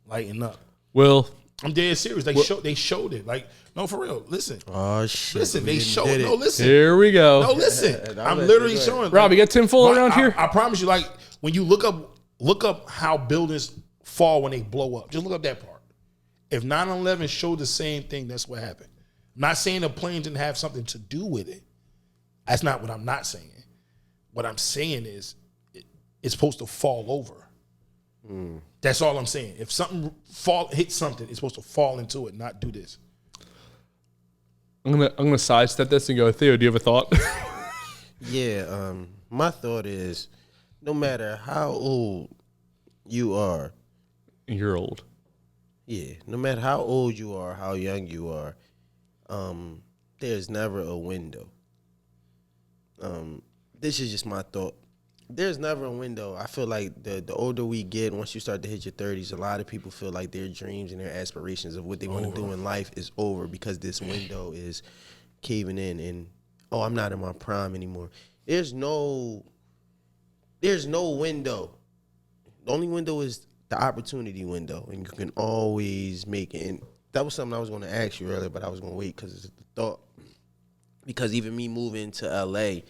lighting up. Well, I'm dead serious. They showed it. Like, no, for real. Listen. Oh shit. Listen, they showed it. No, listen. here we go. No, listen. I'm literally showing. Rob, you got tinfoil around here? I promise you, like, when you look up how buildings fall when they blow up. Just look up that part. If 9/11 showed the same thing, that's what happened. I'm not saying the plane didn't have something to do with it. That's not what I'm not saying. What I'm saying is it's supposed to fall over. That's all I'm saying. If something hit something, it's supposed to fall into it, not do this. I'm gonna sidestep this and go, Theo, do you have a thought? Yeah, my thought is no matter how old you are, You're old. yeah, no matter how old you are, how young you are, there's never a window. This is just my thought. There's never a window. I feel like the older we get, once you start to hit your 30s, a lot of people feel like their dreams and their aspirations of what they want to do in life is over because this window is caving in and, oh, I'm not in my prime anymore. There's no window. The only window is the opportunity window, and you can always make it. And that was something I was going to ask you earlier, but I was going to wait because it's the thought. Because even me moving to L.A.,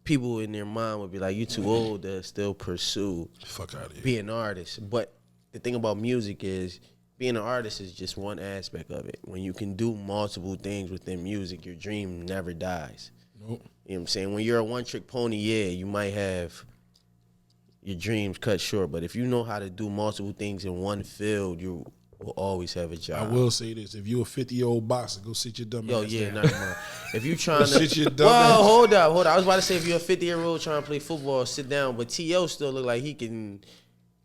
people in their mind would be like, "You too old to still pursue Fuck out of here. being an artist." But the thing about music is, being an artist is just one aspect of it. When you can do multiple things within music, your dream never dies. Nope. You know what I'm saying? When you're a one-trick pony, yeah, you might have your dreams cut short. But if you know how to do multiple things in one field, you will always have a job. I will say this: if you're a 50-year-old boxer, go sit your dumb ass down. Never mind. If you trying to, Sit your dumb well, ass. hold up. I was about to say if you're a 50-year-old trying to play football, sit down. But T.O. still look like he can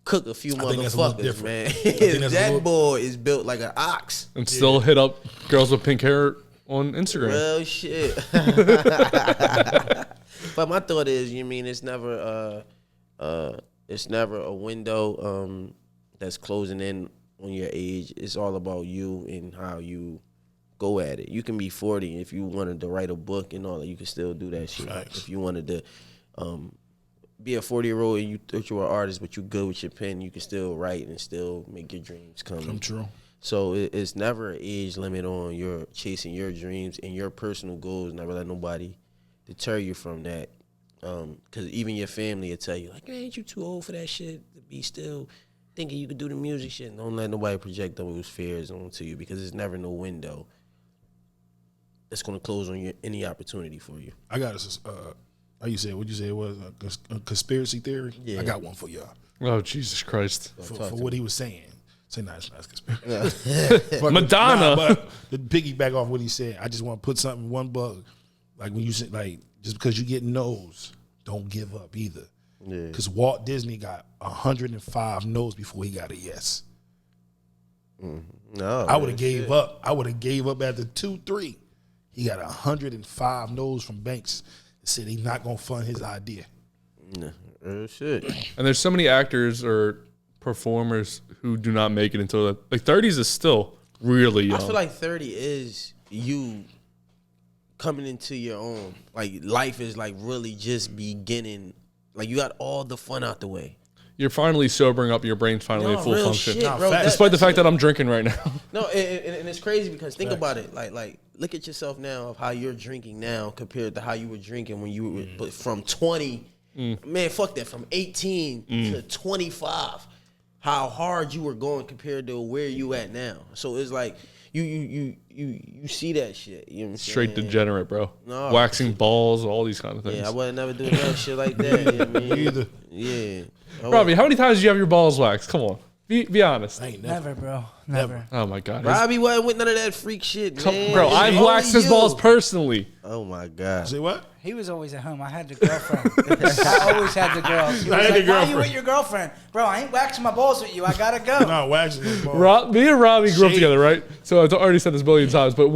cook a few I think that's a little motherfuckers, different. man. I think that's a That little- boy is built like an ox. And still hit up girls with pink hair on Instagram. Well, shit. But my thought is, you mean it's never a window that's closing in on your age. It's all about you and how you go at it. You can be 40 if you wanted to write a book and all that. You can still do that shit. Facts. If you wanted to be a 40-year-old and you thought you were an artist, but you good with your pen, you can still write and still make your dreams come true. So it's never an age limit on your chasing your dreams and your personal goals. Never let nobody deter you from that. Because even your family will tell you, like, ain't you too old for that shit to be still thinking you could do the music shit? Don't let nobody project those fears onto you because there's never no window that's going to close on any opportunity for you. I got how you say? What you say it was a conspiracy theory? Yeah. I got one for y'all Oh, Jesus Christ. for what he was saying. Say no, it's not a conspiracy. But Madonna. but to piggyback off what he said, I just want to put something one bug. Like when you say, like, just because you get no's, don't give up either. Yeah. Because Walt Disney got 105 no's before he got a yes. Mm-hmm. No, I would have gave up. I would have gave up after 2-3. He got 105 no's from banks that said he's not gonna fund his idea. No, shit. And there's so many actors or performers who do not make it until like 30s is still really young. I feel like 30 is you coming into your own. Like life is like really just beginning. Like you got all the fun out the way. You're finally sobering up. Your brain's finally in full real function. shit, bro. Despite the fact that I'm drinking right now. No, and it's crazy because think about it. Like look at yourself now of how you're drinking now compared to how you were drinking when you were but from 20. Man, fuck that. From 18 to 25, how hard you were going compared to where you at now. So it's like you see that shit. You know what I'm Straight saying? Degenerate, bro. No. Waxing balls, all these kind of things. Yeah, I wouldn't never do no shit like that. You know what I mean? Either. Yeah. Robbie, how many times did you have your balls waxed? Come on. Be honest. I ain't Never, bro. Never. Oh my God. Robbie wasn't with none of that freak shit, man. Bro, I've Only waxed his you. balls personally. Oh my God. Say what? He was always at home. I had the girlfriend. I always had the girls. He was I had like, the why you girlfriend. with your girlfriend? Bro, I ain't waxing my balls with you. I gotta go. No, waxing his balls. Me and Robbie grew up Shade. together, right? So I've already said this a million times, but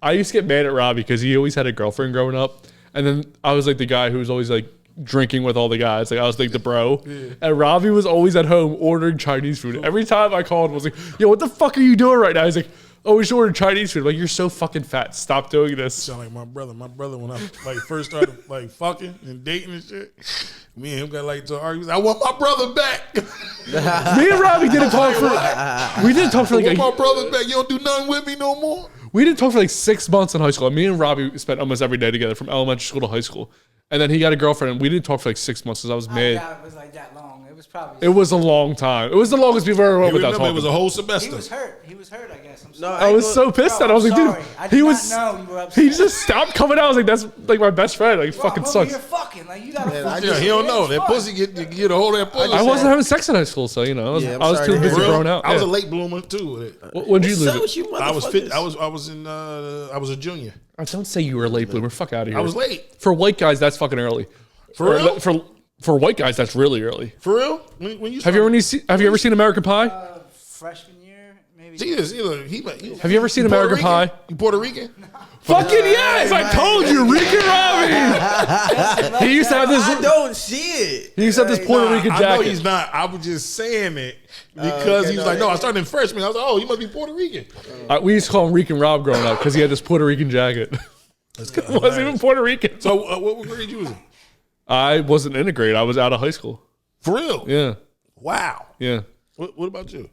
I used to get mad at Robbie because he always had a girlfriend growing up. And then I was like the guy who was always like drinking with all the guys. Like I was like the bro. Yeah. And Robbie was always at home ordering Chinese food. Every time I called, I was like, yo, what the fuck are you doing right now? He's like, oh, we should order Chinese food. I'm like, you're so fucking fat. Stop doing this. Sound like my brother. My brother, when I like first started like fucking and dating and shit, me and him got like to argue. I want my brother back. Me and Robbie didn't talk for. We didn't talk for like I want my brother back. You don't do nothing with me no more. We didn't talk for like 6 months in high school. Me and Robbie spent almost every day together from elementary school to high school. And then he got a girlfriend, and we didn't talk for like 6 months because I was I mad. doubt it was like that long. It was probably. It was a long time. It was the longest we've ever went without Remember, talking. it was a whole semester. He was hurt. He was hurt, I guess. I'm No, sorry. I was so pissed Bro, that I was I'm like, dude, sorry. I he did was. not know you were upset. He just stopped coming out. I was like, that's like my best friend. Like, Bro, fucking homie, sucks. You're fucking. Like, you gotta fuck. Yeah, he don't know. That Fuck. pussy get a hold of that pussy. I wasn't having sex in high school, so you know, Yeah, I'm I was sorry too to busy hear that. growing out. I was a Yeah. late bloomer too. When did you lose So it? was you I was fit. motherfuckers. I was a junior. Oh, don't say you were a late bloomer. Fuck out of here. I was late. For white guys, that's fucking early. For real? For white guys, that's really early. For real? When you Have you ever seen American Pie? Freshman year, maybe. See this? Have you ever seen American Pie? You Puerto Rican? Fucking yes! I told you, Rican Robbie. He used to have this. I don't see it. He used to have this Puerto Rican I jacket. know he's not. I was just saying it because okay, he was no, like, no, yeah. I started in freshman. I was like, oh, you must be Puerto Rican. We used to call him Rican Rob growing up because he had this Puerto Rican jacket. It wasn't even Puerto Rican. So what grade you was in? I wasn't in a grade. I was out of high school. For real? Yeah. Wow. Yeah. What about you?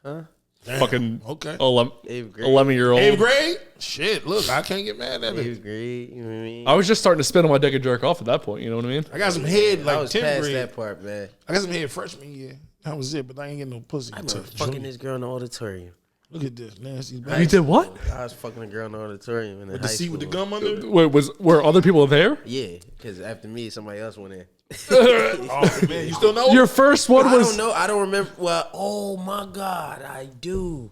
Huh? Damn. Fucking Okay. 11-year-old. 8th grade? Shit, look, I can't get mad at it. 8th grade, you know what I mean? I was just starting to spin on my dick and jerk off at that point. You know what I mean? I got some head I like was 10th past grade. that part, man. I got some head freshman year. That was it, but I ain't getting no pussy. I until remember fucking junior. this girl in the auditorium. Look at this, nasty You bastard. did what? I was fucking a girl in the auditorium in With high the seat school. with the gum under it? Wait, were other people there? Yeah, because after me, somebody else went in. Oh, man, you still know? Your first one I was. don't know. I don't remember. Well, oh my God, I do.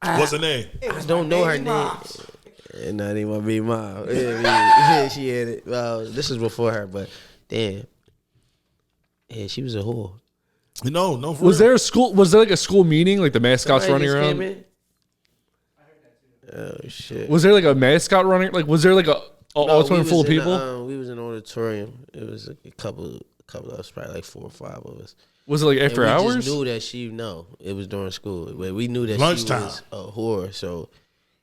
What's her name? I don't know her name. Not even my baby mom. Yeah, she had it. Well, this was before her, but damn. Yeah, she was a whore. No, for Was real. there a school? Was there like a school meeting? Like the mascots Somebody running just around? came in? Oh shit. Was there like a mascot running? Like was there like a auditorium full of was in people? we was in an auditorium. It was a couple of us, probably like 4 or 5 of us. Was it like after and we hours? just knew that it was during school. But we knew that Lunchtime. she was a whore, so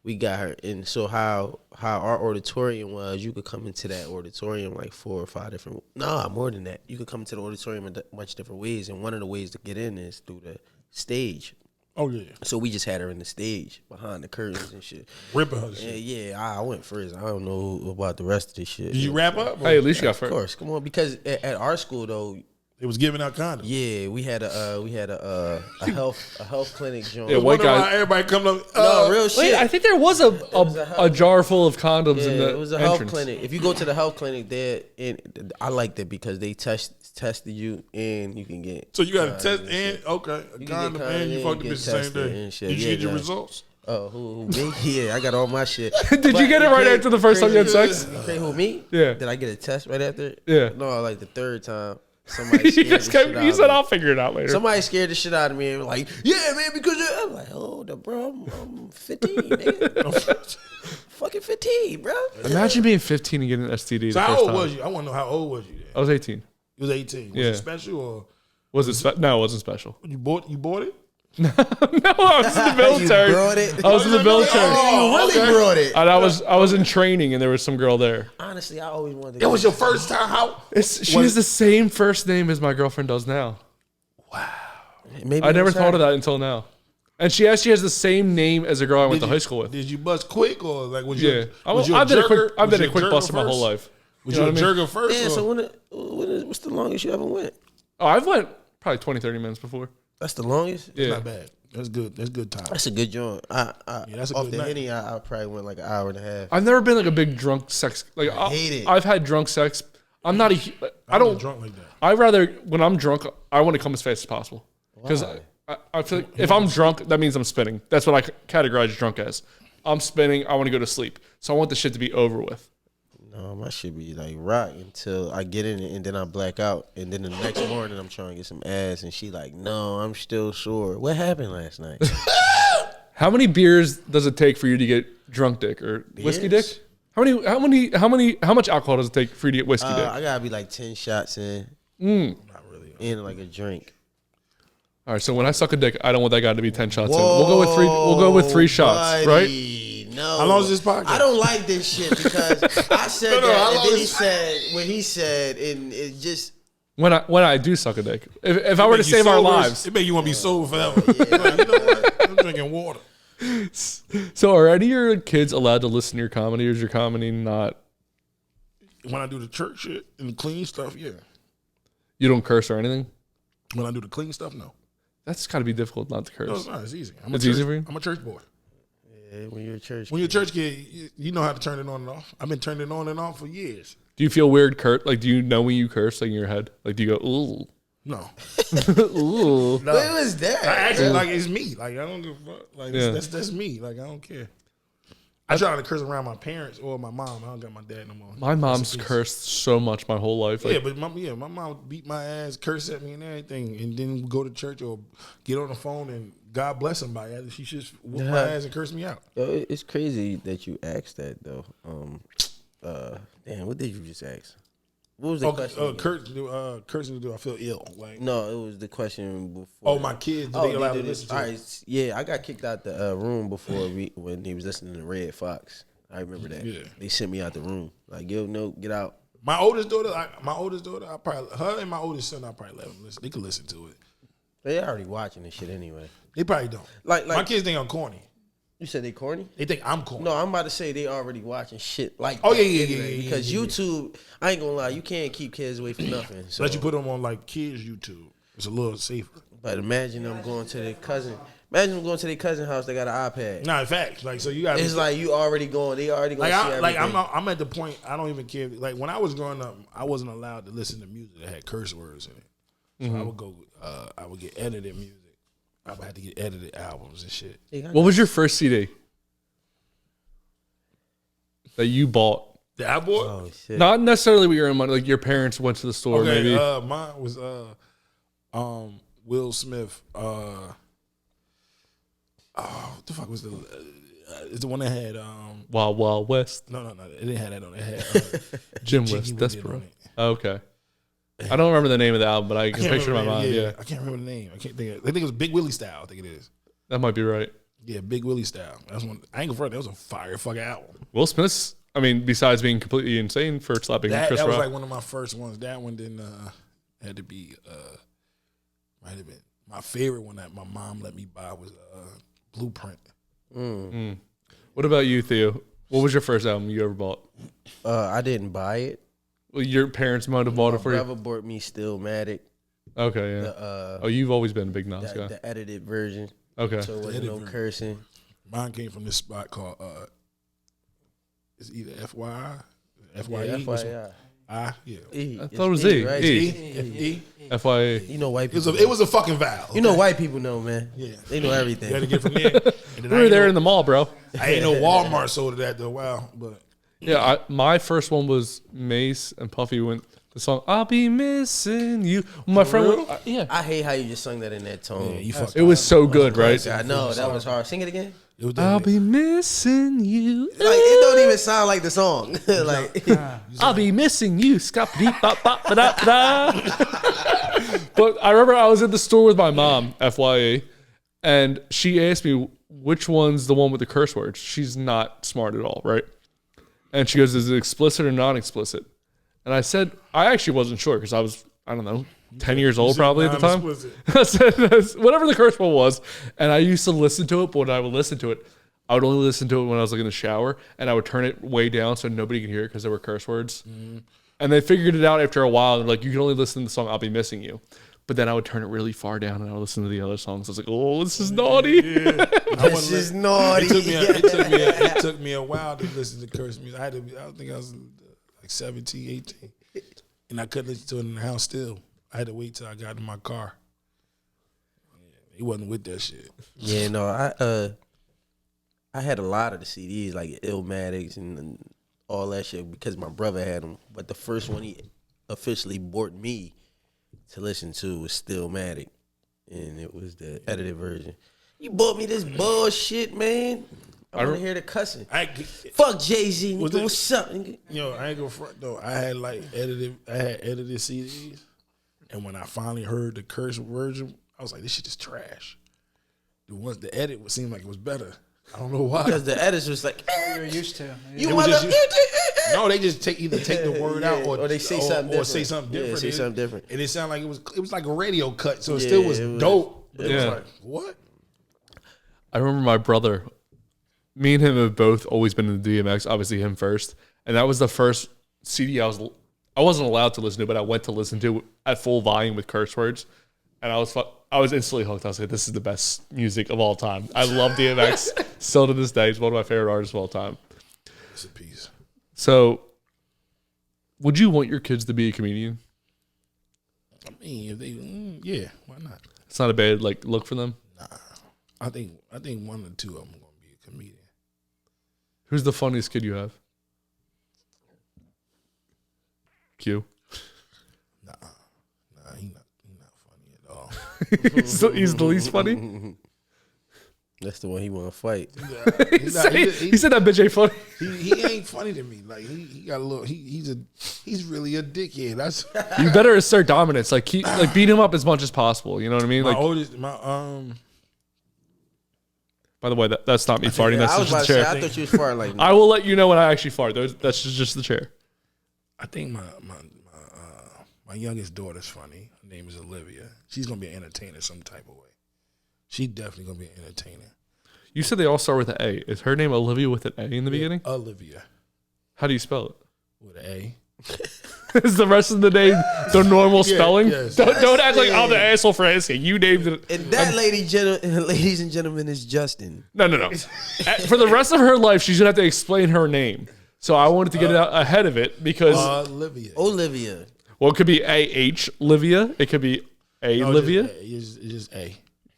we got her. And so how our auditorium was, you could come into that auditorium like 4 or 5 different. Nah, more than that. You could come into the auditorium in a bunch of different ways, and one of the ways to get in is through the stage. Oh, yeah. So we just had her in the stage behind the curtains and shit. Ripping her shit. Yeah, I went first. I don't know about the rest of this shit. Did you wrap up? Hey, at least you got Of first. course, come on, because at our school though, It was giving out condoms. yeah, we had a health clinic joint. Yeah, white Wonder why guy. everybody come up. No, real shit. Wait, I think there was a jar full of condoms in the it was a health entrance. clinic. If you go to the health clinic there, and I liked it because they tested you and you can get. So you got to test and and shit. okay, a You can condom get and you condom fuck and the get bitch the same tested day. and shit. Did you Yeah, get your yeah. results? Oh, who me? Yeah, I got all my shit. Did you get it right after the first time you had sex? Okay, who me? Yeah. Did I get a test right after? Yeah. No, like the third time. somebody scared the shit out He of said, me. "I'll figure it out later." Somebody scared the shit out of me and was like, yeah, man, because I'm like, oh, bro, I'm 15, nigga. Fucking 15, bro. Imagine being 15 and getting an STD. So the how first old time. was you? I want to know how old was you? I was 18. You was 18. Was Yeah. it special or Was it? No, it wasn't special. you bought it? No, I was in the military. brought it? I was in the military. You really brought it. And I was in training, and there was some girl there. Honestly, I always wanted. It was your first time. How? She has the same first name as my girlfriend does now. Maybe I never thought of that until now. And she actually has the same name as a girl I went to high school with. Did you bust quick or like was Yeah, you? Was you a I've been a quick. jerker? I've Was been a you quick jerker buster my first? whole life. Was You you know a what I mean? jerker first? Yeah. or- So what's the longest you ever went? Oh, I've went probably 20, 30 minutes before. That's the longest. Yeah, Not bad. That's good. That's good time. That's a good joint. that's a off good the night. Henny, I probably went like an hour and a half. I've never been like a big drunk sex. Like I hate it. I've had drunk sex. I'm not a. I I'm don't. not drunk like that. I rather when I'm drunk, I want to come as fast as possible because I feel like if I'm drunk, that means I'm spinning. That's what I categorize drunk as. I'm spinning. I want to go to sleep, so I want the shit to be over with. No, my shit be like rock until I get in it and then I black out. And then the next morning I'm trying to get some ass and she like, no, I'm still sore. What happened last night? How many beers does it take for you to get drunk dick or whiskey dick? Beers? How much alcohol does it take for you to get whiskey dick? I gotta be like 10 shots in. Not really. In like a drink. All right, so when I suck a dick, I don't want that guy to be 10 shots in. We'll go with three. We'll go with 3 shots, buddy, right? No. How long is this podcast? I don't like this shit because I said No, that how and long then he is- said what he said and it just When I do suck a dick, if I were to Make you save our sober, lives. it make you want to be sober forever. Like, you know what? I'm drinking water. So are any of your kids allowed to listen to your comedy, or is your comedy not? When I do the church shit and the clean stuff, yeah. You don't curse or anything? When I do the clean stuff, no. That's got to be difficult not to curse. No, it's not. It's easy. It's easy for you? I'm a church boy. yeah, when you're a church. When you're a church kid, you know how to turn it on and off. I've been turning it on and off for years. Do you feel weird like do you know when you curse like in your head? Like do you go, ooh? No. Ooh. No. What was that? I actually like it's me. Like I don't give a fuck. Like Yeah. that's me. Like I don't care. I try to curse around my parents or my mom. I don't got my dad no more. My mom's cursed so much my whole life. Like, Yeah, but my mom beat my ass, curse at me and everything, and then go to church or get on the phone and God bless somebody. After she just whoop my ass and curse me out. Yo, it's crazy that you asked that though. Damn, what did you just ask? What was the question? again? Cursing do I feel ill? Like No, it was the question before. oh, my kids, do they allowed to listen to all it? right, yeah, I got kicked out the room before when he was listening to Red Fox. I remember that. Yeah. They sent me out the room. Like, yo, no, get out. My oldest daughter, I probably her and my oldest son, I probably let them listen. They could listen to it. They already watching this shit anyway. They probably don't. Like My kids think I'm corny. you said they corny? They think I'm corny. No, I'm about to say they already watching shit like Oh, that yeah, anyway, because YouTube, I ain't gonna lie, you can't keep kids away from nothing. So, Let you put them on like kids YouTube. It's a little safer. but imagine them going to their cousin. Imagine them going to their cousin house. They got an iPad. Nah, in fact, like so you got. It's like you already going. They already going. like to see everything. I'm at the point I don't even care. Like when I was growing up, I wasn't allowed to listen to music that had curse words in it. So I would go. I would get edited music. I would have to get edited albums and shit. what was your first CD that you bought? The I bought. Oh shit! Not necessarily with your own money. Like your parents went to the store, Okay, maybe. mine was Will Smith. What the fuck was it's the one that had Wild Wild West. no, it didn't have that on it. It had Jim Jiggy West, Wiggin' Desperate. on it. Oh, okay. I don't remember the name of the album, but I can can't picture it in my remember mind. the Yeah. name. I can't remember the name. I can't think. I think it was Big Willie Style. I think it is. That might be right. Yeah, Big Willie Style. That's one. I ain't gonna front. That was a fire fucking album. Will Smith's, I mean, besides being completely insane for slapping That Chris was Rock. like one of my first ones. That one didn't had to be might have been my favorite one that my mom let me buy was Blueprint. What about you, Theo? What was your first album you ever bought? I didn't buy it. Well, your parents might have bought it for My you. brother bought me Stillmatic. Okay, yeah. The, You've always been a big Nas guy. the edited version. Okay. So it wasn't no cursing. Mine came from this spot called it's either FYI, FYE, Yeah, or something. FYI. Yeah. E. I thought it It's was E. right? E. E. FYA. You know white It was people. it was a fucking vowel. You know white people know, man. Yeah. They know everything. You had to get from there. And then We were there in the mall, bro. I ain't know Walmart sold it after a while, but Yeah, my first one was Mace and Puffy went The song "I'll Be Missing You." My friend, yeah. I hate how you just sung that in that tone. Yeah, you fucked It was so good, right? I know that was hard. Sing it again. I'll be missing you. Like it don't even sound like the song. Like I'll be missing you. Skop-a-dee-bop-bop-ba-da-ba-da. But I remember I was at the store with my mom, FYA, and she asked me which one's the one with the curse words. She's not smart at all, right? And she goes, "Is it explicit or non-explicit?" And I said, I actually wasn't sure because I was, I don't know, 10 years old probably at the time. I said, whatever the curse word was. And I used to listen to it, but when I would listen to it, I would only listen to it when I was like in the shower, and I would turn it way down so nobody could hear it because there were curse words. Mm. And they figured it out after a while. And like, you can only listen to the song "I'll Be Missing You." But then I would turn it really far down and I would listen to the other songs. I was like, oh, this is naughty. Yeah. This is naughty. It took me a while to listen to curse music. I think I was like 17, 18. And I couldn't listen to it in the house still. I had to wait till I got in my car. He wasn't with that shit. Yeah, no, I had a lot of the CDs, like Illmatics and all that shit, because my brother had them. But the first one he officially bought me to listen to was Stillmatic, and it was the edited version. You bought me this bullshit, man. I want to hear the cussing. Fuck Jay-Z. What's up? Yo, I ain't gonna front though. I had edited CDs, and when I finally heard the curse version, I was like, this shit is trash. The edit would seem like it was better. I don't know why. Because the edits was like, you're used to. No, they just either take the word out or they say something different. Or say something different. Yeah, say something different. And it sounded like it was like a radio cut, so it still was dope. But it was like, what? I remember my brother, me and him have both always been in the DMX, obviously him first. And that was the first CD I wasn't allowed to listen to, but I went to listen to at full volume with curse words. And I was instantly hooked. I was like, this is the best music of all time. I love DMX. Still to this day, he's one of my favorite artists of all time. It's a piece. So, would you want your kids to be a comedian? I mean, if they, yeah, why not? It's not a bad look for them. Nah, I think one or two of them are gonna be a comedian. Who's the funniest kid you have? Q. Nah, he's not funny at all. he's the least funny. That's the one he want to fight. He said that bitch ain't funny. He ain't funny to me. Like he got a little. He's really a dickhead. That's you better assert dominance. Like beat him up as much as possible. You know what I mean? My like oldest, By the way, that's not me farting. That's just the chair. I thought you was farting like. I will let you know when I actually fart. That's just the chair. I think my youngest daughter's funny. Her name is Olivia. She's gonna be an entertainer some type of way. She definitely gonna be an entertainer. You said they all start with an A. Is her name Olivia with an A in the beginning? Olivia. How do you spell it? With an A. Is the rest of the name the normal spelling? Yes. Don't act like I'm the asshole for asking. You named it. And that ladies and gentlemen, is Justin. No. For the rest of her life, she's gonna have to explain her name. So I wanted to get it out ahead of it because Olivia. Well, it could be A-H Livia. It could be Livia. It's just A.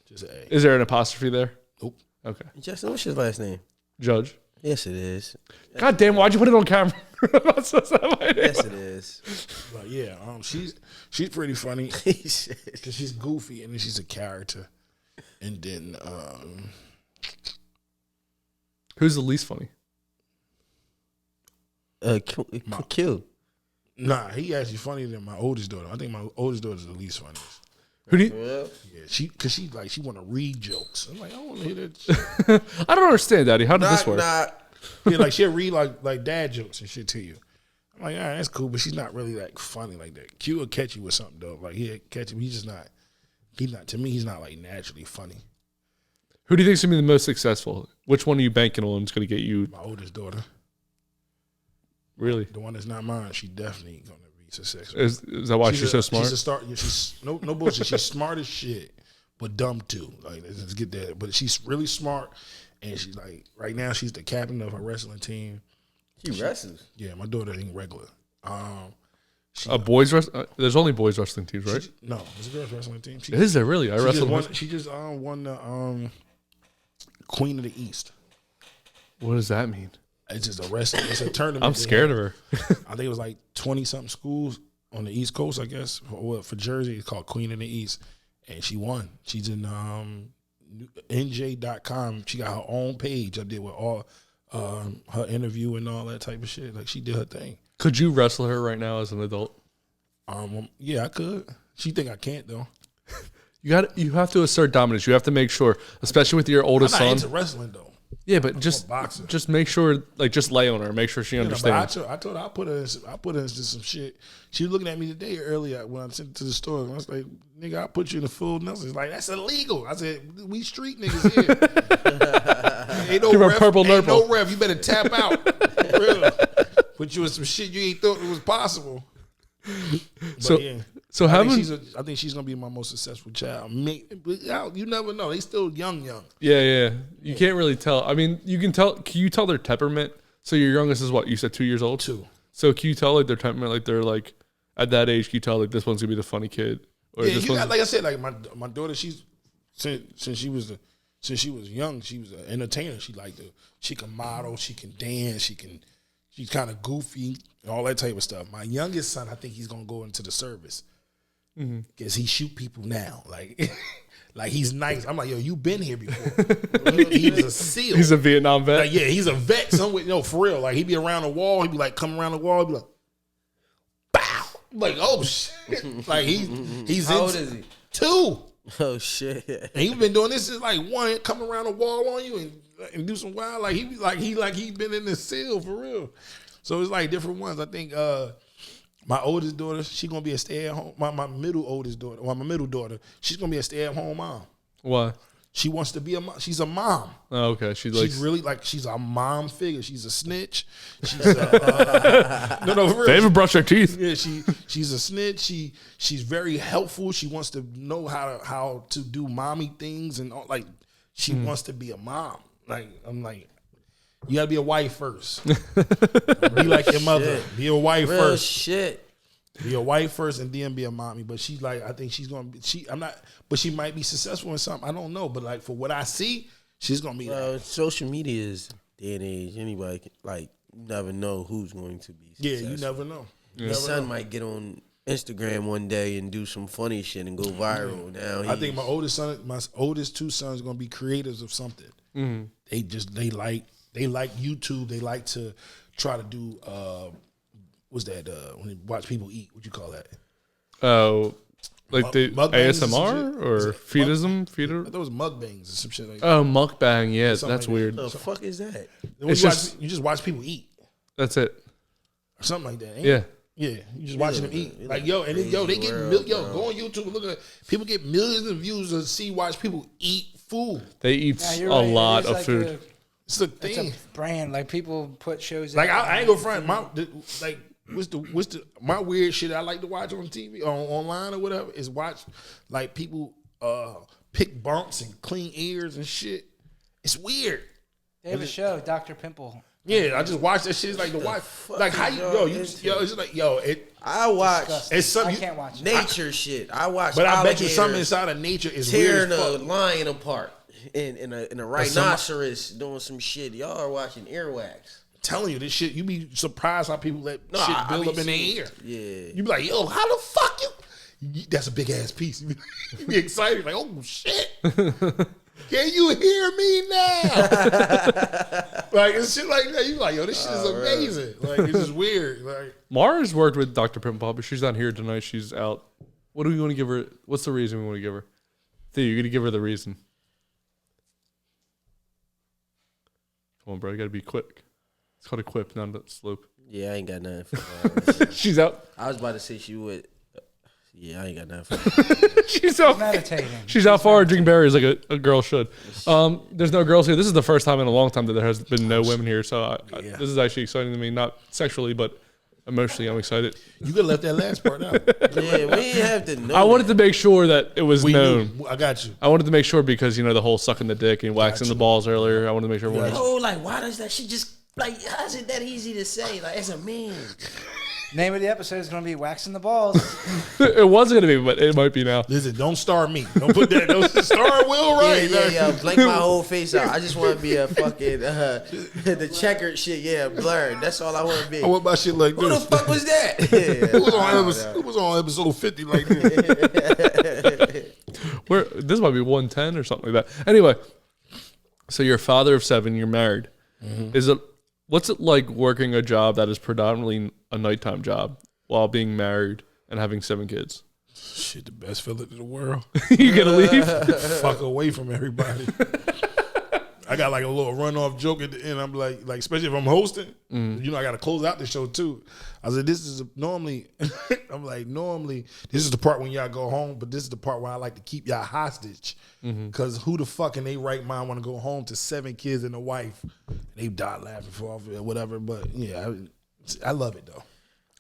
Just an A. Is there an apostrophe there? Nope. Okay. Justin, what's your last name? Judge. Yes, it is. God damn! Why'd you put it on camera? Yes, it is. But yeah, she's pretty funny because she's goofy and then she's a character. And then who's the least funny? Q. Nah, he actually funnier than my oldest daughter. I think my oldest daughter is the least funniest. Who do you? Yeah, she want to read jokes. I'm like, I don't want to hear that shit. I don't understand, Daddy. How did this work? Yeah, like she'll read like dad jokes and shit to you. I'm like, all right, that's cool, but she's not really like funny like that. Q will catch you with something though. Like he'll catch him. He's not. To me, he's not like naturally funny. Who do you think's gonna be the most successful? Which one are you banking on is gonna get you? My oldest daughter. Really? The one that's not mine. She definitely gonna be successful. Is that why she's so smart? She's no bullshit. She's smart as shit, but dumb too. Like let's get that. But she's really smart, and she's like right now she's the captain of her wrestling team. She wrestles. Yeah, my daughter ain't regular. Boys wrestling. There's only boys wrestling teams, right? No, there's a girls wrestling team. Is there really? I wrestled. She just won the Queen of the East. What does that mean? It's just a wrestling. It's a tournament. I'm scared of her. I think it was like 20-something schools on the East Coast, I guess. For Jersey, it's called Queen in the East, and she won. She's in NJ.com. She got her own page. I did with all her interview and all that type of shit. Like she did her thing. Could you wrestle her right now as an adult? Yeah, I could. She think I can't though. You have to assert dominance. You have to make sure, especially with your oldest I'm not son. into wrestling though. Yeah, but just make sure, like, just lay on her. Make sure she understands. I told her I put her into some shit. She was looking at me today earlier when I sent it to the store. And I was like, "Nigga, I put you in the full Nelson." She's like, "That's illegal." I said, "We street niggas here. Ain't no ref. Ain't no ref. You better tap out. Real. Put you in some shit you ain't thought it was possible." But I think she's gonna be my most successful child. You never know. They still young. Yeah. You can't really tell. I mean, you can tell. Can you tell their temperament? So your youngest is what? You said 2 years old. 2. So can you tell like their temperament? Like they're like at that age. Can you tell like this one's gonna be the funny kid? Or like I said, like my daughter. She's since she was young. She was an entertainer. She can model. She can dance. She's kind of goofy, all that type of stuff. My youngest son, I think he's gonna go into the service because he shoot people now. Like he's nice. I'm like, yo, you been here before. He was a SEAL. He's a Vietnam vet. Like, yeah, he's a vet. Somewhere, for real. Like he'd be around the wall. He'd be like, come around the wall. He'd be like, bow. I'm like, oh shit. Like he's How old is he? 2. Oh shit. And he's been doing this since like 1. Come around the wall on you and do some wild. Like he been in the SEAL for real. So it's like different ones. I think my oldest daughter, she's gonna be a stay at home. My middle daughter, she's gonna be a stay at home mom. Why? She wants to be a mom. She's a mom. Oh, okay. She's really like she's a mom figure. She's a snitch. She's a, no, for real. They even brush their teeth. Yeah, she's a snitch. She's very helpful. She wants to know how to do mommy things and all, like she wants to be a mom. Like I'm like, you gotta be a wife first. Be like your mother. Be a wife Real first. Shit. Be a wife first and then be a mommy. But she's like, I think she's gonna be. But she might be successful in something. I don't know. But like for what I see, she's gonna be. Social media is day and age. Anybody you never know who's going to be successful. Yeah, you never know. Your son might get on Instagram one day and do some funny shit and go viral. Now I think my oldest 2 sons are gonna be creators of something. Mm-hmm. They like YouTube. They like to try to do what's that? When you watch people eat, what you call that? Oh, like the ASMR or feedism? I thought it was mukbangs or some shit like that. Oh, mukbang. Yeah, that's like weird. the fuck is that? You just watch people eat. That's it. Or something like that. Yeah. Yeah, you just watching them eat. Like, they get go on YouTube and look at people get millions of views to watch people eat food. They eat a lot of food. It's a thing. It's a brand. Like people put shows. Like I ain't gonna front my weird shit I like to watch on TV online or whatever is watch like people pick bumps and clean ears and shit. It's weird. They have a show, Dr. Pimple. Yeah, I just watch that shit. It's like the wife. Like how it's just like I watch. It's something I can't watch it. Nature shit. I watch. But I bet you something inside of nature is tearing weird. a lion apart in a rhinoceros doing some shit. Y'all are watching earwax. I'm telling you this shit. You be surprised how people let shit build up in their ear. Yeah, you be like, yo, how the fuck you? That's a big ass piece. You be excited, like, oh shit. Can you hear me now? Like it's shit like that. You like, yo, this shit is amazing. Like it's just weird. Like Maura's worked with Dr. Pimple, but she's not here tonight. She's out. What do we want to give her? What's the reason we want to give her? Theo, you're gonna give her the reason. Come on, bro. You gotta be quick. It's called a quip, not a slope. Yeah, I ain't got nothing for her. She's out. I was about to say she would. Yeah, I ain't got nothing for her. She's out. Meditating. She's out far drinking berries like a girl should. There's no girls here. This is the first time in a long time that there has been no women here. So this is actually exciting to me. Not sexually, but emotionally, I'm excited. You could have left that last part out. Yeah, we didn't have to know. I wanted to make sure that it was known. I got you. I wanted to make sure because the whole sucking the dick and waxing the balls earlier. I wanted to make sure everyone. Oh, like why does that shit just how is it that easy to say? Like as a man, Name of the episode is going to be Waxing the Balls. It was going to be, but it might be now. Listen, don't star me. Don't put that. Don't star Will Wright. Yeah. Blank my whole face out. I just want to be a fucking the checkered shit. Yeah, blurred. That's all I want to be. I want my shit like Who this. the fuck was that? It was on episode 50 like this. This might be 110 or something like that. Anyway, so you're a father of 7. You're married. Mm-hmm. What's it like working a job that is predominantly a nighttime job while being married and having 7 kids? Shit, the best feeling in the world. You gonna leave? Fuck away from everybody. I got like a little runoff joke at the end. I'm like especially if I'm hosting, you know, I got to close out the show too. I said, normally this is the part when y'all go home, but this is the part where I like to keep y'all hostage. Because who the fuck in they right mind want to go home to 7 kids and a wife? They died laughing for all or whatever. But yeah, I love it though.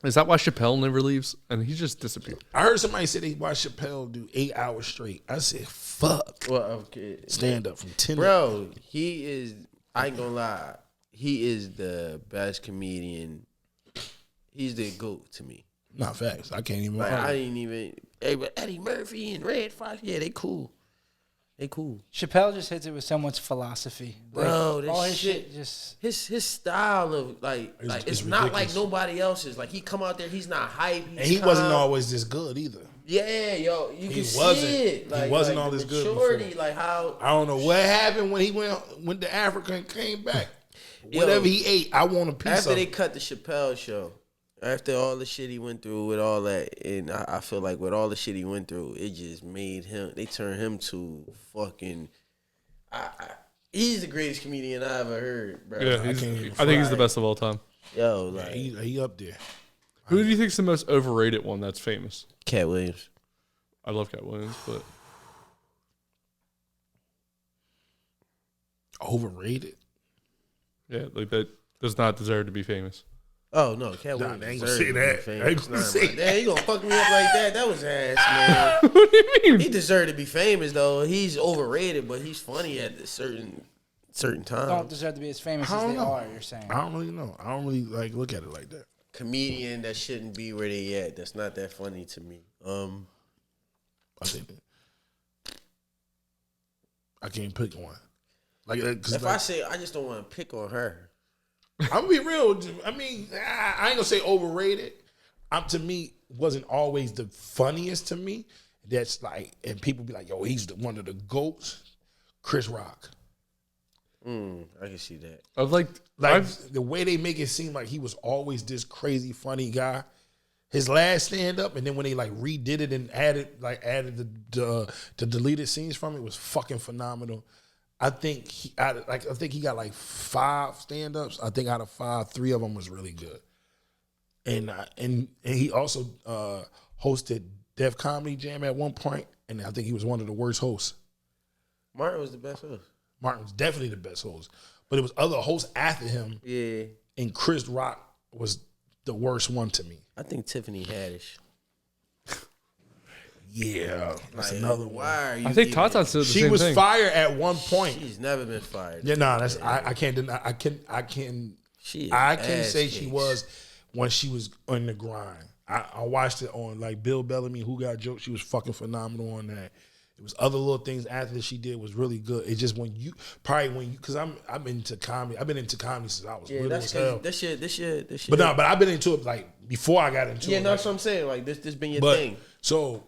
Is that why Chappelle never leaves? And he just disappeared. I heard somebody say they watched Chappelle do 8 hours straight. I said, fuck. Well, okay. Stand up from 10 Bro, he is, I ain't gonna lie, he is the best comedian. He's the GOAT to me. Not facts. I can't even. Like, I didn't even, hey, but Eddie Murphy and Red Fox, yeah, they cool. They cool. Chappelle just hits it with so much philosophy. Bro, like, all this his shit just his style of it's not like nobody else's. Like he come out there, he's not hype. And he wasn't always this good either. Yeah, yo, you can see it. Like, he wasn't like all this good before. Like how I don't know what happened when he went to Africa and came back. Whatever he ate, I want a piece of. After they cut the Chappelle show, after all the shit he went through with all that, and I feel like with all the shit he went through, it just made him. They turned him to fucking. He's the greatest comedian I ever heard, bro. Yeah, I think he's the best of all time. Yo, like he up there. Who do you think's the most overrated one that's famous? Cat Williams. I love Cat Williams, but overrated. Yeah, like that does not deserve to be famous. Oh no, Cat Williams. I ain't gonna say that. I ain't gonna say that. He gonna fuck me up like that. That was ass, man. What do you mean? He deserved to be famous though. He's overrated, but he's funny at a certain time. don't deserve to be as famous as they are. You're saying? I don't really know. I don't really like look at it like that. Comedian that shouldn't be where they at. That's not that funny to me. I think I can't pick one. Like if I say I just don't want to pick on her. I'm gonna be real. I mean, I ain't gonna say overrated. To me, wasn't always the funniest to me. That's like, and people be like, "Yo, he's one of the GOATs." Chris Rock. I can see that. The way they make it seem like he was always this crazy funny guy. His last stand up, and then when they like redid it and added the deleted scenes from it was fucking phenomenal. I think he got like 5 stand ups. I think out of 5, 3 of them was really good. And he also hosted Def Comedy Jam at one point, and I think he was one of the worst hosts. Martin was the best host. Martin was definitely the best host, but it was other hosts after him. Yeah, and Chris Rock was the worst one to me. I think Tiffany Haddish. Yeah, that's another one. Why are you? I think Tata said the same thing. She was fired at one point. She's never been fired. Yeah, no, that's I can't deny. I can say she was when she was on the grind. I watched it on like Bill Bellamy, Who Got Jokes. She was fucking phenomenal on that. It was other little things after that she did was really good. It's just because I'm into comedy. I've been into comedy since I was little as hell. This shit. But I've been into it like before I got into it. Yeah, no, that's what I'm saying. Like this been your thing. So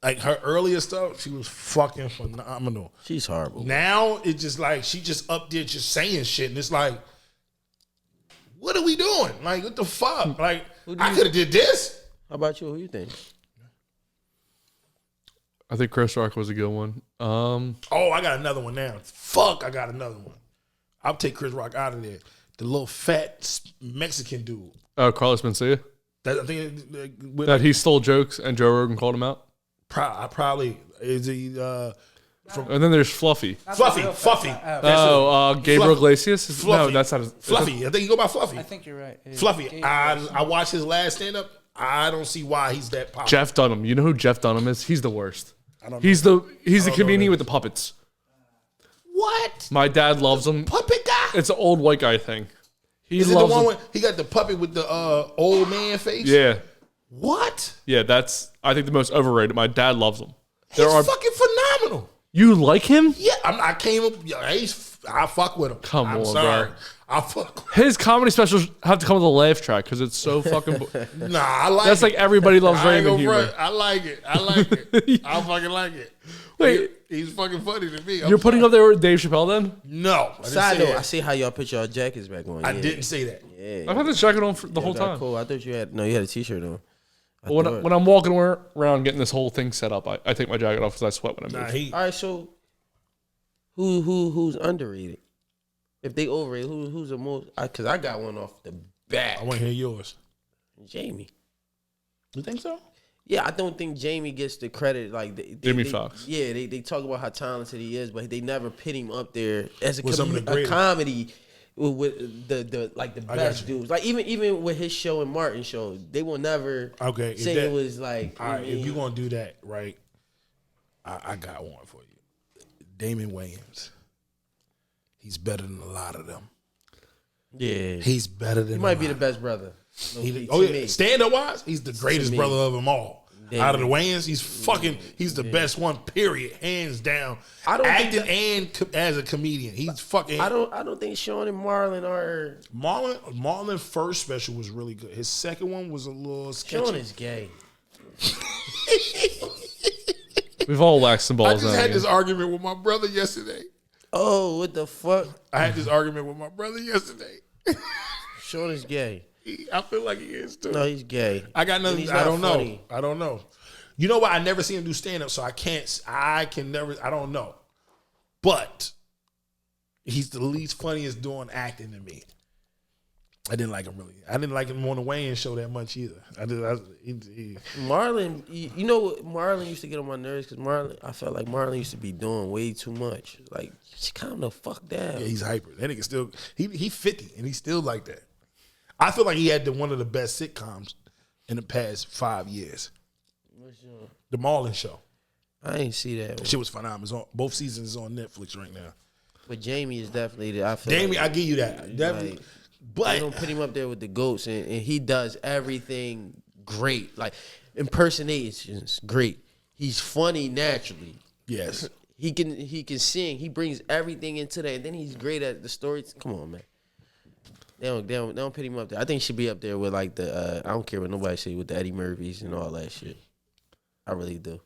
like her earlier stuff, she was fucking phenomenal. She's horrible. Now it's just like she just up there just saying shit, and it's like, what are we doing? Like, what the fuck? Like, I could have did this. How about you? Who you think? I think Chris Rock was a good one. I got another one now. Fuck, I got another one. I'll take Chris Rock out of there. The little fat Mexican dude. Oh, Carlos Mencia? That he stole jokes and Joe Rogan called him out? Probably. Is he... and then there's Fluffy. Fluffy. Gabriel Iglesias? Fluffy. No, that's not Fluffy. I think you go by Fluffy. I think you're right. Fluffy. I watched his last stand-up. I don't see why he's that popular. Jeff Dunham. You know who Jeff Dunham is? He's the worst. He's the comedian with the puppets. What? My dad loves him. Puppet guy? It's an old white guy thing. Is it the one when he got the puppet with the old man face? Yeah. What? Yeah, that's I think the most overrated. My dad loves him. He's fucking phenomenal. You like him? Yeah, I came up. I fuck with him. I'm sorry. Bro. I fuck. His comedy specials have to come with a laugh track because it's so fucking. Nah, I like. That's it. like everybody loves Raymond humor. I like it. I like it. I fucking like it. Wait, he's fucking funny to me. You're putting up there with Dave Chappelle then? No. Side note, I see how y'all put y'all jackets back on. I didn't say that. Yeah. I've had this jacket on for the whole time. Cool. I thought you had you had a t-shirt on. Well, when I'm walking around getting this whole thing set up, I take my jacket off because I sweat when I move. All right, so who's underrated? If they overrated, who's the most? Because I got one off the bat. I want to hear yours. Jamie. You think so? Yeah, I don't think Jamie gets the credit. Like Jamie Foxx. Yeah, they talk about how talented he is, but they never pit him up there as a a comedy with the best dudes. Like even with his show and Martin's show, they will never say it was like. All right, if you're gonna do that, right? I got one for you. Damon Wayans. He's better than a lot of them. Yeah, he's better than. He might be the best brother. Stand up wise, he's the greatest brother of them all. Damn. Out of the Wayans, he's the best one. Period, hands down. Acting and as a comedian, he's fucking. I don't think Sean and Marlon are. Marlon first special was really good. His second one was a little sketchy. Sean is gay. We've all waxed some balls. I just had this argument with my brother yesterday. Oh, what the fuck? I had this argument with my brother yesterday. Sean is gay. I feel like he is too. No, he's gay. I got nothing. I don't know. I don't know. You know what? I never seen him do stand up, so I can never. I don't know. But he's the least funniest doing acting to me. I didn't like him really. I didn't like him on the Wayans show that much either. Marlon, you know what? Marlon used to get on my nerves because I felt like Marlon used to be doing way too much. Like, just calm the fuck down. Yeah, he's hyper. That nigga still, he 50 and he's still like that. I feel like he had one of the best sitcoms in the past 5 years. The Marlon Show. I ain't see that. Shit was phenomenal. Both seasons is on Netflix right now. But Jamie is definitely I give you that. Definitely. Like, but I don't put him up there with the GOATs, and he does everything great. Like impersonations, great. He's funny naturally. Yes. He can sing. He brings everything into that, and then he's great at the stories. Come on, man. They don't put him up there. I think he should be up there with like the I don't care what nobody say with the Eddie Murphys and all that shit. I really do.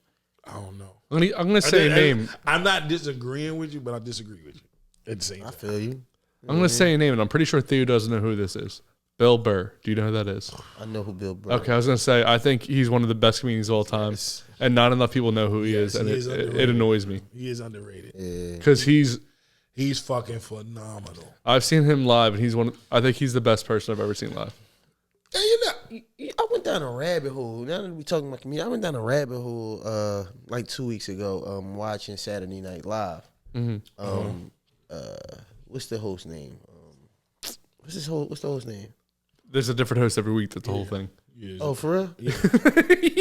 I don't know. I'm gonna say a name. I'm not disagreeing with you, but I disagree with you at the same time. I feel you. I'm gonna say a name, and I'm pretty sure Theo doesn't know who this is. Bill Burr. Do you know who that is? I know who Bill Burr. Okay, I was gonna say I think he's one of the best comedians of all time, and not enough people know who he is, and it annoys me. He is underrated because he's fucking phenomenal. I've seen him live, and I think he's the best person I've ever seen live. I went down a rabbit hole. Now that we talking about comedian, I went down a rabbit hole like 2 weeks ago, watching Saturday Night Live. Mm-hmm. What's the host name? What's the host name? There's a different host every week. That's the whole thing. Yeah. Oh, for real? Yeah.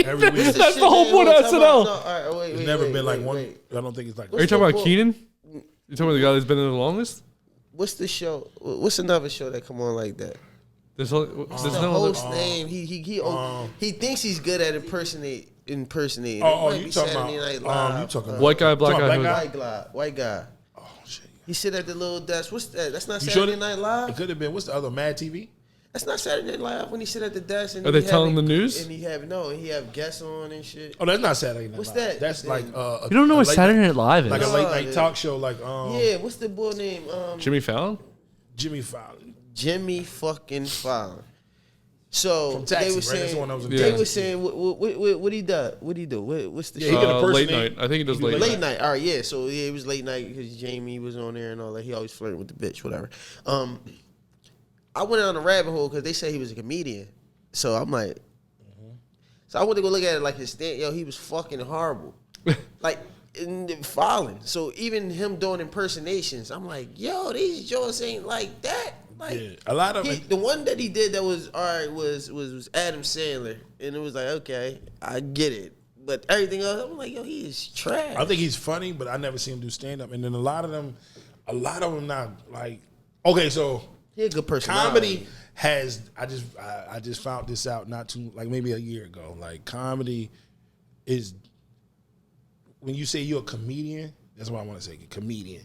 Every week. That's the whole point of SNL. No, wait, it's never been like one. I don't think it's like. Are you talking about Keenan? You talking about the guy that's been there the longest? What's the show? What's another show that come on like that? There's the no host name. He thinks he's good at impersonating. You talking about? You talking about white guy, black guy, white guy. Oh shit! He sit at the little desk. What's that? That's not Saturday Night Live. It could have been. What's the other Mad TV? That's not Saturday Night Live when he sit at the desk. And are they telling the news? And he have guests on and shit. Oh, that's not Saturday Night What's Live. that? That's like you don't know what Saturday Night Live is? Like a late night talk show. Like yeah, what's the boy name? Jimmy Fallon. Jimmy Fallon. Jimmy fucking Fallon. So From Taxi, they were saying, what he do? What he do? What's the show? Late night. I think he does late night. All right, yeah. So yeah, it was late night because Jamie was on there and all that. He always flirting with the bitch, whatever. I went down the rabbit hole because they say he was a comedian. So I'm like, so I went to go look at it like his stand. Yo, he was fucking horrible. Like Fallon. So even him doing impersonations, I'm like, yo, these jokes ain't like that. Like, yeah, a lot of the one that he did that was all right was Adam Sandler, and it was like, okay, I get it, but everything else, I'm like, yo, he is trash. I think he's funny, but I never see him do stand up. And then a lot of them not like. Okay, so He a good personality. Comedy has. I just found this out not too like maybe a year ago. Like comedy is when you say you're a comedian. That's what I want to say. Comedian.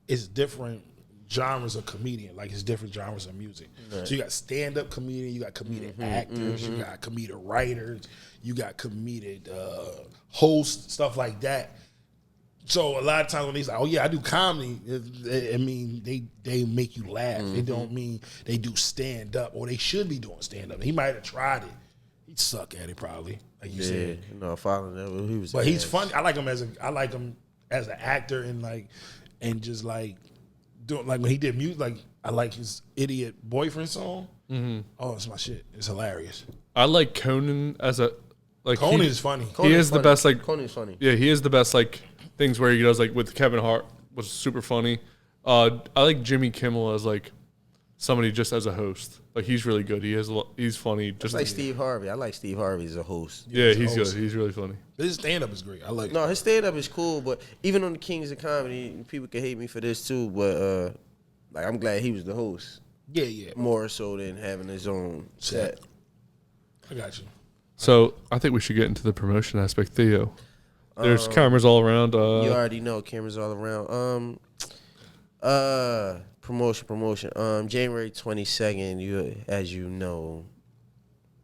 It's different genres of comedian. Like it's different genres of music. Right. So you got stand up comedian. You got comedic actors. You got comedic writers. You got comedic hosts. Stuff like that. So a lot of times when they say, "Oh yeah, I do comedy," I mean they make you laugh. It don't mean they do stand up or they should be doing stand up. He might have tried it. He'd suck at it probably, like you said. No, following that, he was. But he's funny. I like him as an actor and just like doing like when he did music. Like I like his Idiot Boyfriend song. Oh, it's my shit. It's hilarious. I like Conan as a like. Conan is funny. He is the best. Like Conan's funny. Yeah, he is the best. Like. Things where he does like with Kevin Hart was super funny. I like Jimmy Kimmel as like somebody just as a host. Like he's really good. He's funny. Just like Steve Harvey. I like Steve Harvey as a host. Yeah, he's good. He's really funny. His stand up is great. I like. No, his stand up is cool. But even on the Kings of Comedy, people can hate me for this too. But like I'm glad he was the host. Yeah. More so than having his own set. I got you. So I think we should get into the promotion aspect, Theo. There's cameras all around. You already know cameras all around. Promotion. January 22nd, as you know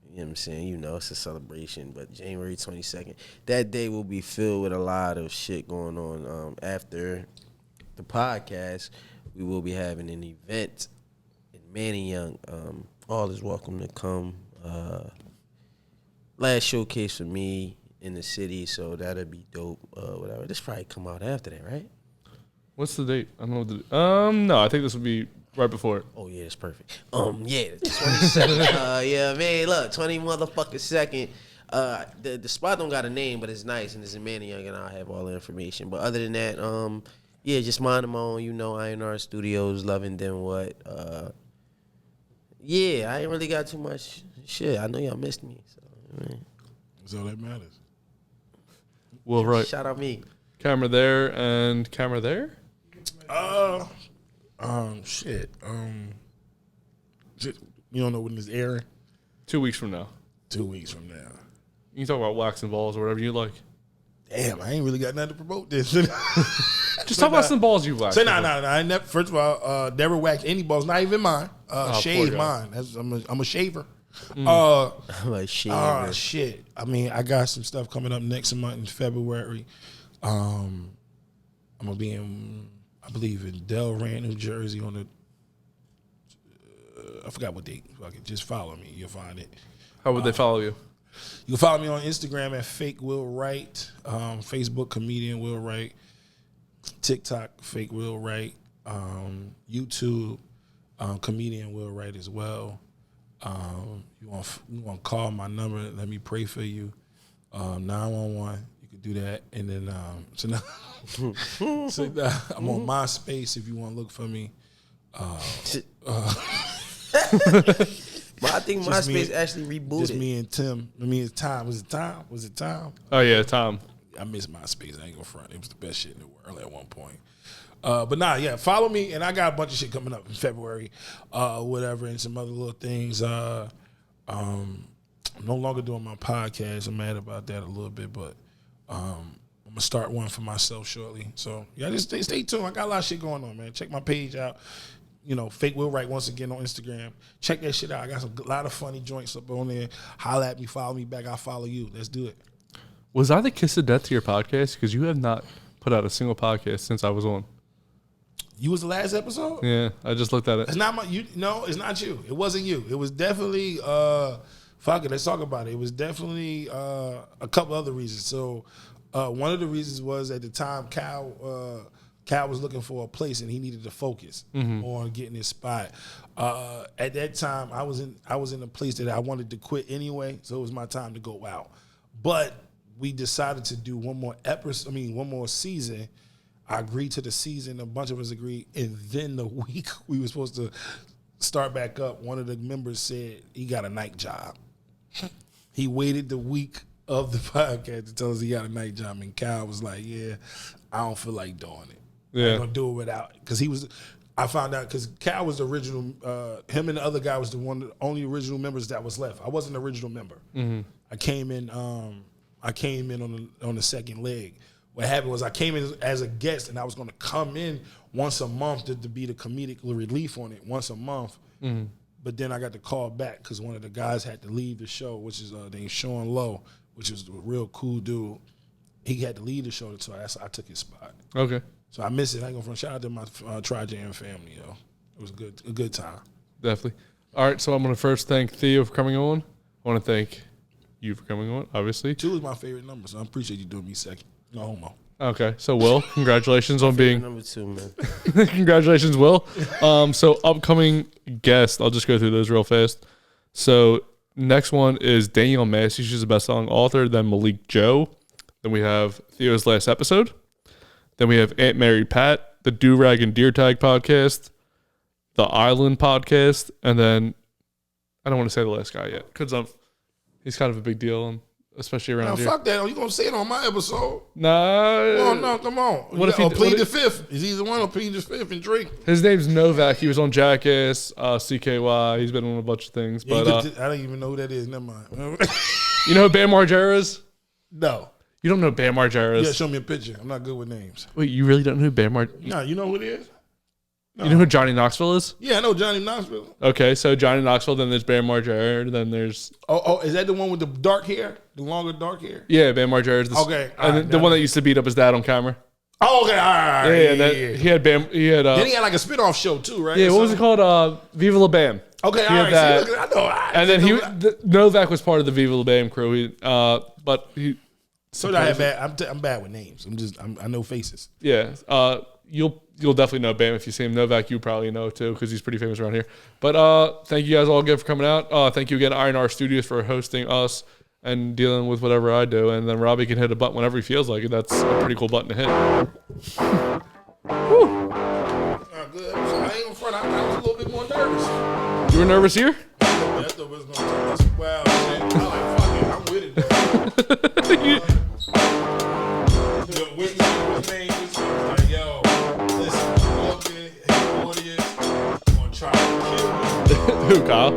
what I'm saying? You know, it's a celebration, but January 22nd, that day will be filled with a lot of shit going on. After the podcast, we will be having an event in Manayunk. All is welcome to come. Last showcase for me in the city, so that'll be dope. Whatever. This probably come out after that, right? What's the date? I don't know. No, I think this will be right before it. Oh yeah, that's perfect. Yeah, 22nd. Yeah, man. Look, 20 motherfucking second. The spot don't got a name, but it's nice and it's in Manayunk, and I'll have all the information. But other than that, yeah, just mind them on. You know, INR Studios, loving them. What? Yeah, I ain't really got too much shit. I know y'all missed me. So, man. That's all that matters. Well, right. Shout out me. Camera there and camera there? Shit. You don't know when it's airing? 2 weeks from now. 2 weeks from now. You can talk about waxing balls or whatever you like. Damn, I ain't really got nothing to promote this. Just talk about some balls you wax. Say no. I never. First of all, never waxed any balls. Not even mine. Shave mine. I'm a shaver. I'm a shaver. Shit. I mean, I got some stuff coming up next month in February. I'm gonna be in, I believe, in Delran, New Jersey on the. I forgot what date. Just follow me. You'll find it. How would they follow you? You can follow me on Instagram at Fake Will Wright, Facebook Comedian Will Wright, TikTok Fake Will Wright, YouTube Comedian Will Wright as well. You want to call my number? Let me pray for you. 911. You can do that, and then so now I'm on MySpace if you want to look for me. But I think MySpace actually rebooted. Just me and Tim. I mean, it's Tom. Was it Tom? Was it Tom? Oh, yeah, Tom. I miss MySpace. I ain't gonna front. It was the best shit in the world at one point. But nah, yeah, follow me. And I got a bunch of shit coming up in February, whatever, and some other little things. I'm no longer doing my podcast. I'm mad about that a little bit, but I'm going to start one for myself shortly. So, yeah, just stay tuned. I got a lot of shit going on, man. Check my page out. You know, Fake Will Wright once again on Instagram. Check that shit out. I got a lot of funny joints up on there. Holla at me, follow me back. I'll follow you. Let's do it. Was I the kiss of death to your podcast? Because you have not put out a single podcast since I was on. You was the last episode? Yeah, I just looked at it. It's not no, it's not you. It wasn't you. It was definitely fuck it, let's talk about it. It was definitely a couple other reasons. So one of the reasons was at the time Cal was looking for a place and he needed to focus on getting his spot. At that time, I was in a place that I wanted to quit anyway, so it was my time to go out. But we decided to do one more season. I agreed to the season. A bunch of us agreed, and then the week we were supposed to start back up, one of the members said he got a night job. He waited the week of the podcast to tell us he got a night job, and Cal was like, "Yeah, I don't feel like doing it. Yeah. I'm gonna do it without," because he was. I found out because Cal was the original. Him and the other guy was the only original members that was left. I wasn't the original member. Mm-hmm. I came in on the second leg. What happened was I came in as a guest, and I was going to come in once a month to be the comedic relief on it once a month. Mm-hmm. But then I got the call back because one of the guys had to leave the show, which is named Sean Lowe, which is a real cool dude. He had to leave the show, so I took his spot. Okay. So I miss it. I ain't gonna front. Shout out to my Tri-Jam family, yo. It was a good time. Definitely. All right, so I'm going to first thank Theo for coming on. I want to thank you for coming on, obviously. 2 is my favorite number, so I appreciate you doing me second. No homo. Okay, so Will, congratulations on being number 2, man. Congratulations, Will. So upcoming guests, I'll just go through those real fast. So next one is Danielle Massey. She's a best-selling author. Then Malik Joe. Then we have Theo's Last Episode. Then we have Aunt Mary Pat, the Do Rag and Deer Tag podcast, the Island podcast, and then I don't want to say the last guy yet because he's kind of a big deal, especially around here. Fuck that. You gonna say it on my episode? No. No, come on. What if he Plead the Fifth? Is either one or Plead the Fifth and drink? His name's Novak. He was on Jackass, CKY. He's been on a bunch of things. Yeah, but I don't even know who that is. Never mind. You know who Bam Margera is? No. You don't know who Bam Margera is? Yeah, show me a picture. I'm not good with names. Wait, you really don't know who Bam Margera is? No, you know who it is? No. You know who Johnny Knoxville is? Yeah, I know Johnny Knoxville. Okay, so Johnny Knoxville, then there's Bam Margera, then there's... Oh, is that the one with the dark hair? The longer dark hair? Yeah, Bam Margera is the... Okay. And the one that used to beat up his dad on camera. Oh, okay, all right. Yeah, then he had Bam... then he had like a spinoff show too, right? Yeah, what was it called? Viva La Bam. Okay, he all right. That. See, look, I know. And then Novak was part of the Viva La Bam crew. But he... So I have bad. I'm bad with names. I know faces. Yeah. You'll definitely know Bam if you see him. Novak, you probably know too because he's pretty famous around here. But thank you guys all again for coming out. Thank you again, R&R Studios, for hosting us and dealing with whatever I do. And then Robbie can hit a button whenever he feels like it. That's a pretty cool button to hit. Woo. Good. I ain't gonna front. I was a little bit more nervous. You were nervous here? I thought it was gonna take this wild shit. I'm like, fuck it. I'm with it. The Whitney was named. Like, yo, listen, I'm up there, his audience, gonna try to kill me. Who, Kyle?